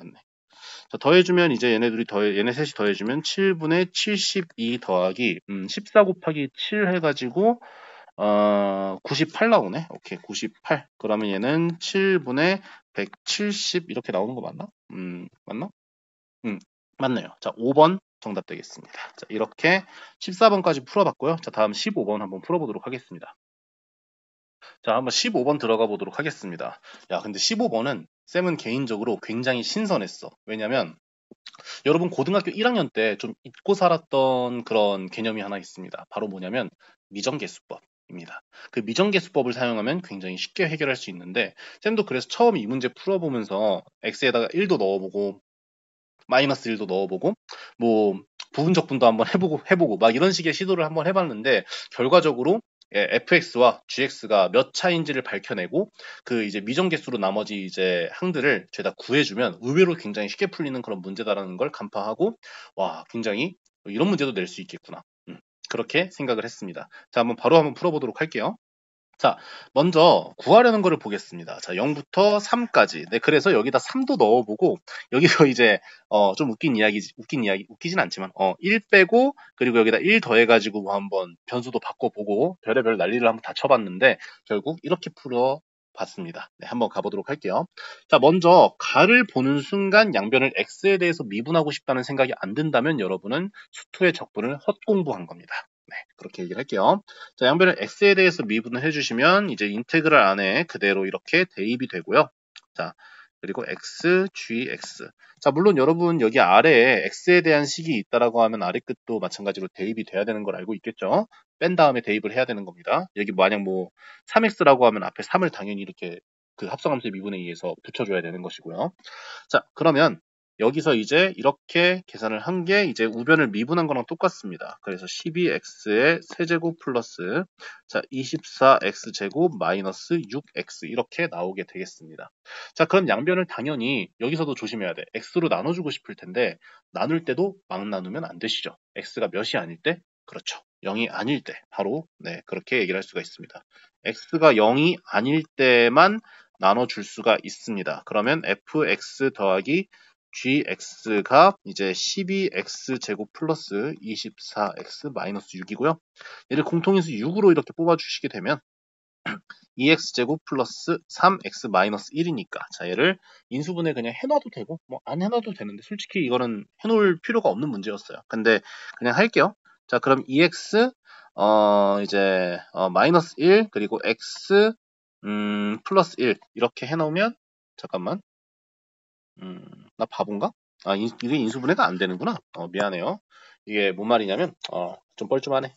Speaker 1: 자, 더해주면 이제 얘네 셋이 더해주면 7분의 72 더하기 14 곱하기 7 해가지고 98 나오네. 오케이, 98. 그러면 얘는 7분의 170 이렇게 나오는 거 맞나? 맞나? 맞네요. 자, 5번 정답 되겠습니다. 자, 이렇게 14번까지 풀어봤고요. 자, 다음 15번 한번 풀어보도록 하겠습니다. 자, 한번 15번 들어가 보도록 하겠습니다. 야, 근데 15번은 쌤은 개인적으로 굉장히 신선했어. 왜냐면 여러분 고등학교 1학년 때 좀 잊고 살았던 그런 개념이 하나 있습니다. 바로 뭐냐면 미정계수법입니다. 그 미정계수법을 사용하면 굉장히 쉽게 해결할 수 있는데 쌤도 그래서 처음 이 문제 풀어보면서 x에다가 1도 넣어보고 마이너스 1도 넣어보고 뭐 부분적분도 한번 해보고 막 이런 식의 시도를 한번 해봤는데 결과적으로 fx와 gx가 몇 차인지를 밝혀내고 그 이제 미정계수로 나머지 이제 항들을 죄다 구해주면 의외로 굉장히 쉽게 풀리는 그런 문제다라는 걸 간파하고 와 굉장히 이런 문제도 낼 수 있겠구나 그렇게 생각을 했습니다. 자, 한번 풀어보도록 할게요. 자, 먼저 구하려는 거를 보겠습니다. 자, 0부터 3까지. 네, 그래서 여기다 3도 넣어보고, 여기서 이제, 좀 웃기진 않지만, 1 빼고, 그리고 여기다 1 더해가지고 한번 변수도 바꿔보고, 별의별 난리를 한번 다 쳐봤는데, 결국 이렇게 풀어봤습니다. 네, 한번 가보도록 할게요. 자, 먼저, 가를 보는 순간 양변을 x에 대해서 미분하고 싶다는 생각이 안 든다면 여러분은 수투의 적분을 헛공부한 겁니다. 네, 그렇게 얘기를 할게요. 자, 양변을 x에 대해서 미분을 해주시면 이제 인테그랄 안에 그대로 이렇게 대입이 되고요. 자, 그리고 x, gx. 자, 물론 여러분 여기 아래에 x에 대한 식이 있다라고 하면 아래 끝도 마찬가지로 대입이 돼야 되는 걸 알고 있겠죠? 뺀 다음에 대입을 해야 되는 겁니다. 여기 만약 뭐 3x라고 하면 앞에 3을 당연히 이렇게 그 합성함수의 미분에 의해서 붙여줘야 되는 것이고요. 자, 그러면 여기서 이제 이렇게 계산을 한 게 이제 우변을 미분한 거랑 똑같습니다. 그래서 12x의 세제곱 플러스 자 24x제곱 마이너스 6x 이렇게 나오게 되겠습니다. 자, 그럼 양변을 당연히 여기서도 조심해야 돼. x로 나눠주고 싶을 텐데 나눌 때도 막 나누면 안 되시죠. x가 몇이 아닐 때? 그렇죠. 0이 아닐 때 바로 네 그렇게 얘기를 할 수가 있습니다. x가 0이 아닐 때만 나눠줄 수가 있습니다. 그러면 fx 더하기 gx가 이제 12x 제곱 플러스 24x 마이너스 6이고요. 얘를 공통인수 6으로 이렇게 뽑아주시게 되면 2x 제곱 플러스 3x 마이너스 1이니까 자 얘를 인수분해 그냥 해놔도 되고 뭐 안 해놔도 되는데 솔직히 이거는 해놓을 필요가 없는 문제였어요. 근데 그냥 할게요. 자 그럼 2x 이제 마이너스 1 그리고 x 플러스 1 이렇게 해놓으면 잠깐만 나 바본가? 이게 인수분해가 안 되는구나. 미안해요. 이게 뭔 말이냐면 좀 뻘쭘하네.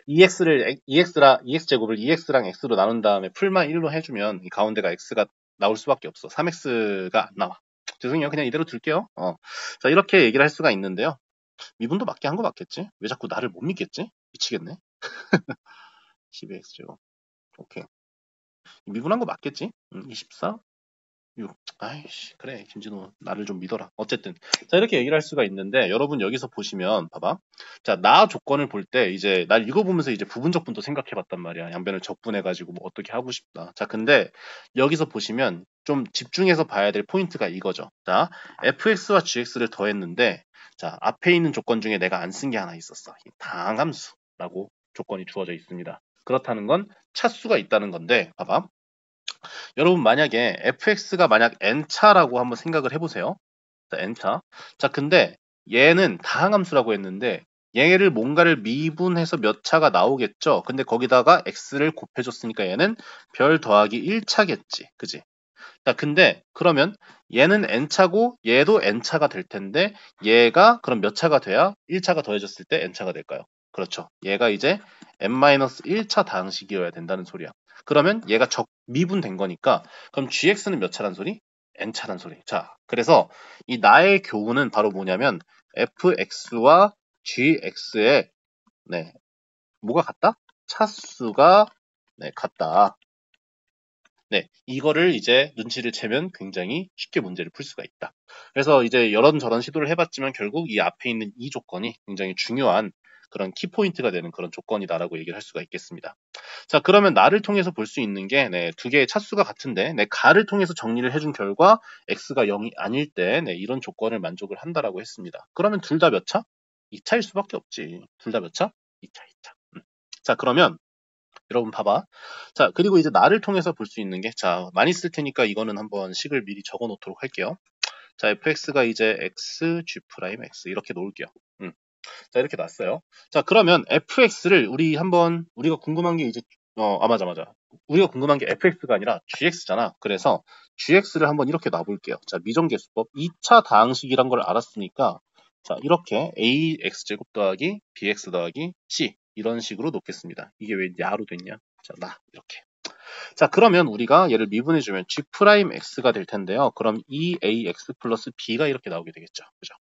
Speaker 1: EX 제곱을 EX랑 X로 나눈 다음에 풀만 1로 해주면 이 가운데가 X가 나올 수밖에 없어. 3X가 안 나와. 죄송해요. 그냥 이대로 둘게요. 자, 이렇게 얘기를 할 수가 있는데요. 미분도 맞게 한 거 맞겠지? 왜 자꾸 나를 못 믿겠지? 미치겠네. 12X제곱. 오케이. 미분한 거 맞겠지? 24, 6. 아이씨, 그래. 김진호, 나를 좀 믿어라. 어쨌든. 자, 이렇게 얘기를 할 수가 있는데, 여러분 여기서 보시면, 봐봐. 자, 나 조건을 볼 때, 이제, 날 읽어보면서 이제 부분적분도 생각해 봤단 말이야. 양변을 적분해가지고 뭐 어떻게 하고 싶다. 자, 근데, 여기서 보시면, 좀 집중해서 봐야 될 포인트가 이거죠. 자, fx와 gx를 더했는데, 자, 앞에 있는 조건 중에 내가 안 쓴 게 하나 있었어. 이 다항함수라고 조건이 주어져 있습니다. 그렇다는 건 차수가 있다는 건데, 봐봐. 여러분 만약에 fx가 만약 n차라고 한번 생각을 해보세요. 자, n차. 자, 근데 얘는 다항함수라고 했는데 얘를 뭔가를 미분해서 몇 차가 나오겠죠. 근데 거기다가 x를 곱해줬으니까 얘는 별 더하기 1차겠지. 그지? 자, 근데 그러면 얘는 n차고 얘도 n차가 될 텐데 얘가 그럼 몇 차가 돼야 1차가 더해졌을 때 n차가 될까요? 그렇죠. 얘가 이제 n-1차 다항식이어야 된다는 소리야. 그러면 얘가 미분된 거니까 그럼 gx는 몇 차란 소리? n차란 소리. 자, 그래서 이 나의 교훈은 바로 뭐냐면 fx와 gx의 네, 뭐가 같다? 차수가 네, 같다. 네, 이거를 이제 눈치를 채면 굉장히 쉽게 문제를 풀 수가 있다. 그래서 이제 이런저런 시도를 해봤지만 결국 이 앞에 있는 이 조건이 굉장히 중요한 그런 키포인트가 되는 그런 조건이다라고 얘기를 할 수가 있겠습니다. 자, 그러면 나를 통해서 볼 수 있는 게 네, 두 개의 차수가 같은데 네, 가를 통해서 정리를 해준 결과 x가 0이 아닐 때 네, 이런 조건을 만족을 한다라고 했습니다. 그러면 둘 다 몇 차? 2차일 수밖에 없지. 둘 다 몇 차? 2차, 2차. 자, 그러면 여러분 봐봐. 자, 그리고 이제 나를 통해서 볼 수 있는 게, 자, 많이 쓸 테니까 이거는 한번 식을 미리 적어 놓도록 할게요. 자, fx가 이제 x, g 프라임 x 이렇게 놓을게요. 자, 이렇게 놨어요. 자, 그러면 fx를 우리가 궁금한 게 이제, 맞아. 우리가 궁금한 게 fx가 아니라 gx잖아. 그래서 gx를 한번 이렇게 놔볼게요. 자, 미정계수법 2차 다항식이란 걸 알았으니까, 자, 이렇게 ax제곱 더하기 bx 더하기 c 이런 식으로 놓겠습니다. 이게 왜 야로 됐냐? 자, 이렇게. 자, 그러면 우리가 얘를 미분해주면 g 프라임 x가 될 텐데요. 그럼 2ax 플러스 b가 이렇게 나오게 되겠죠. 그죠?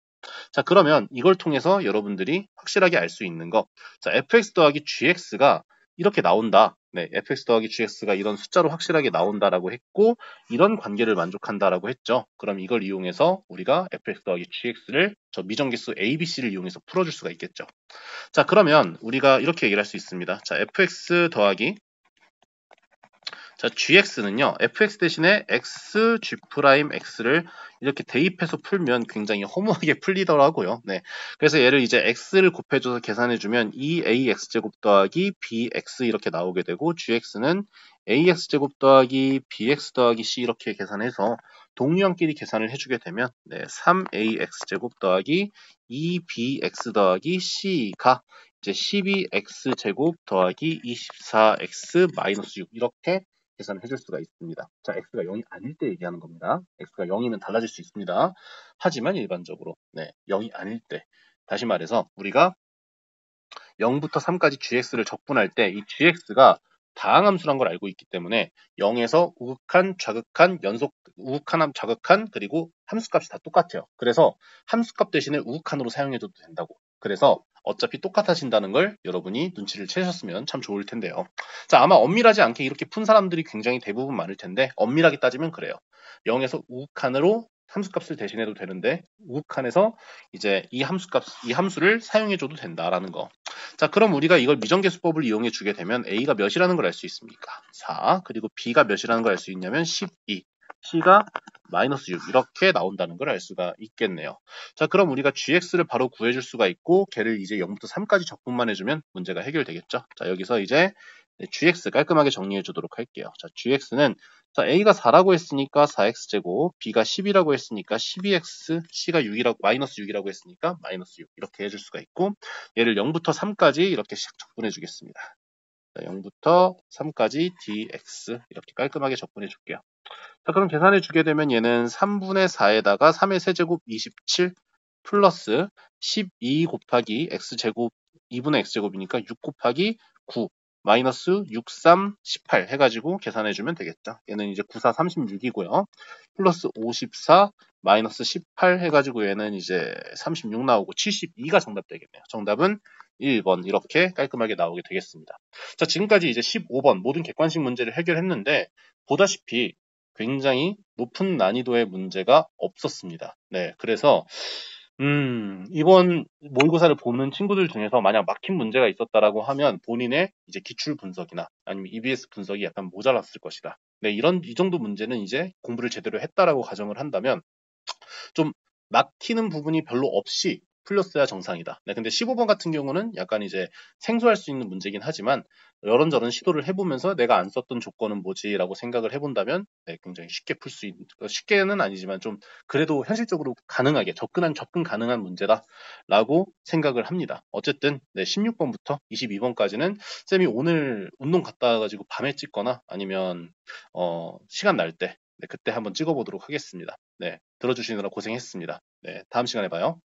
Speaker 1: 자, 그러면 이걸 통해서 여러분들이 확실하게 알 수 있는 거. 자, fx 더하기 gx가 이렇게 나온다. 네, fx 더하기 gx가 이런 숫자로 확실하게 나온다라고 했고, 이런 관계를 만족한다라고 했죠. 그럼 이걸 이용해서 우리가 fx 더하기 gx를 저 미정계수 abc를 이용해서 풀어줄 수가 있겠죠. 자, 그러면 우리가 이렇게 얘기를 할 수 있습니다. 자, fx 더하기 자, gx는요, fx 대신에 x, g 프라임 x를 이렇게 대입해서 풀면 굉장히 허무하게 풀리더라고요. 네. 그래서 얘를 이제 x를 곱해줘서 계산해주면 2ax제곱 더하기 bx 이렇게 나오게 되고, gx는 ax제곱 더하기 bx 더하기 c 이렇게 계산해서 동류항끼리 계산을 해주게 되면, 네, 3ax제곱 더하기 2bx 더하기 c가 이제 12x제곱 더하기 24x 마이너스 6 이렇게 계산을 해줄 수가 있습니다. 자, x가 0이 아닐 때 얘기하는 겁니다. x가 0이면 달라질 수 있습니다. 하지만 일반적으로 0이 아닐 때 다시 말해서 우리가 0부터 3까지 gx를 적분할 때 이 gx가 다항함수란 걸 알고 있기 때문에 0에서 우극한, 좌극한, 우극한, 좌극한 그리고 함수값이 다 똑같아요. 그래서 함수값 대신에 우극한으로 사용해줘도 된다고. 그래서 어차피 똑같아진다는 걸 여러분이 눈치를 채셨으면 참 좋을 텐데요. 자, 아마 엄밀하지 않게 이렇게 푼 사람들이 굉장히 대부분 많을 텐데 엄밀하게 따지면 그래요. 0에서 우극한으로 함수값을 대신해도 되는데 우극한에서 이제 이 함수를 사용해줘도 된다라는 거. 자, 그럼 우리가 이걸 미정계수법을 이용해 주게 되면 a가 몇이라는 걸 알 수 있습니까? 4. 그리고 b가 몇이라는 걸 알 수 있냐면 12. c가 마이너스 6 이렇게 나온다는 걸 알 수가 있겠네요. 자, 그럼 우리가 gx를 바로 구해줄 수가 있고 걔를 이제 0부터 3까지 적분만 해주면 문제가 해결되겠죠. 자, 여기서 이제 gx 깔끔하게 정리해 주도록 할게요. 자, gx는 자, a가 4라고 했으니까 4x제곱, b가 10이라고 했으니까 12x, c가 6이라고 마이너스 6이라고 했으니까 마이너스 6 이렇게 해줄 수가 있고 얘를 0부터 3까지 이렇게 샥 적분해 주겠습니다. 0부터 3까지 dx 이렇게 깔끔하게 접근해 줄게요. 자, 그럼 계산해 주게 되면 얘는 3분의 4에다가 3의 세제곱 27 플러스 12 곱하기 x제곱 2분의 x제곱이니까 6 곱하기 9 마이너스 63, 18 해가지고 계산해주면 되겠죠. 얘는 이제 94, 36이고요. 플러스 54 마이너스 18 해가지고 얘는 이제 36 나오고 72가 정답 되겠네요. 정답은 1번 이렇게 깔끔하게 나오게 되겠습니다. 자, 지금까지 이제 15번 모든 객관식 문제를 해결했는데 보다시피 굉장히 높은 난이도의 문제가 없었습니다. 네, 그래서 이번 모의고사를 보는 친구들 중에서 만약 막힌 문제가 있었다라고 하면 본인의 이제 기출 분석이나 아니면 EBS 분석이 약간 모자랐을 것이다. 네, 이 정도 문제는 이제 공부를 제대로 했다라고 가정을 한다면 좀 막히는 부분이 별로 없이 풀렸어야 정상이다. 네, 근데 15번 같은 경우는 약간 이제 생소할 수 있는 문제긴 하지만 이런저런 시도를 해보면서 내가 안 썼던 조건은 뭐지라고 생각을 해본다면 네, 굉장히 쉽게 풀 수 있는, 쉽게는 아니지만 좀 그래도 현실적으로 가능하게 접근 가능한 문제다라고 생각을 합니다. 어쨌든 네, 16번부터 22번까지는 쌤이 오늘 운동 갔다 와가지고 밤에 찍거나 아니면 시간 날 때, 네, 그때 한번 찍어보도록 하겠습니다. 네, 들어주시느라 고생했습니다. 네, 다음 시간에 봐요.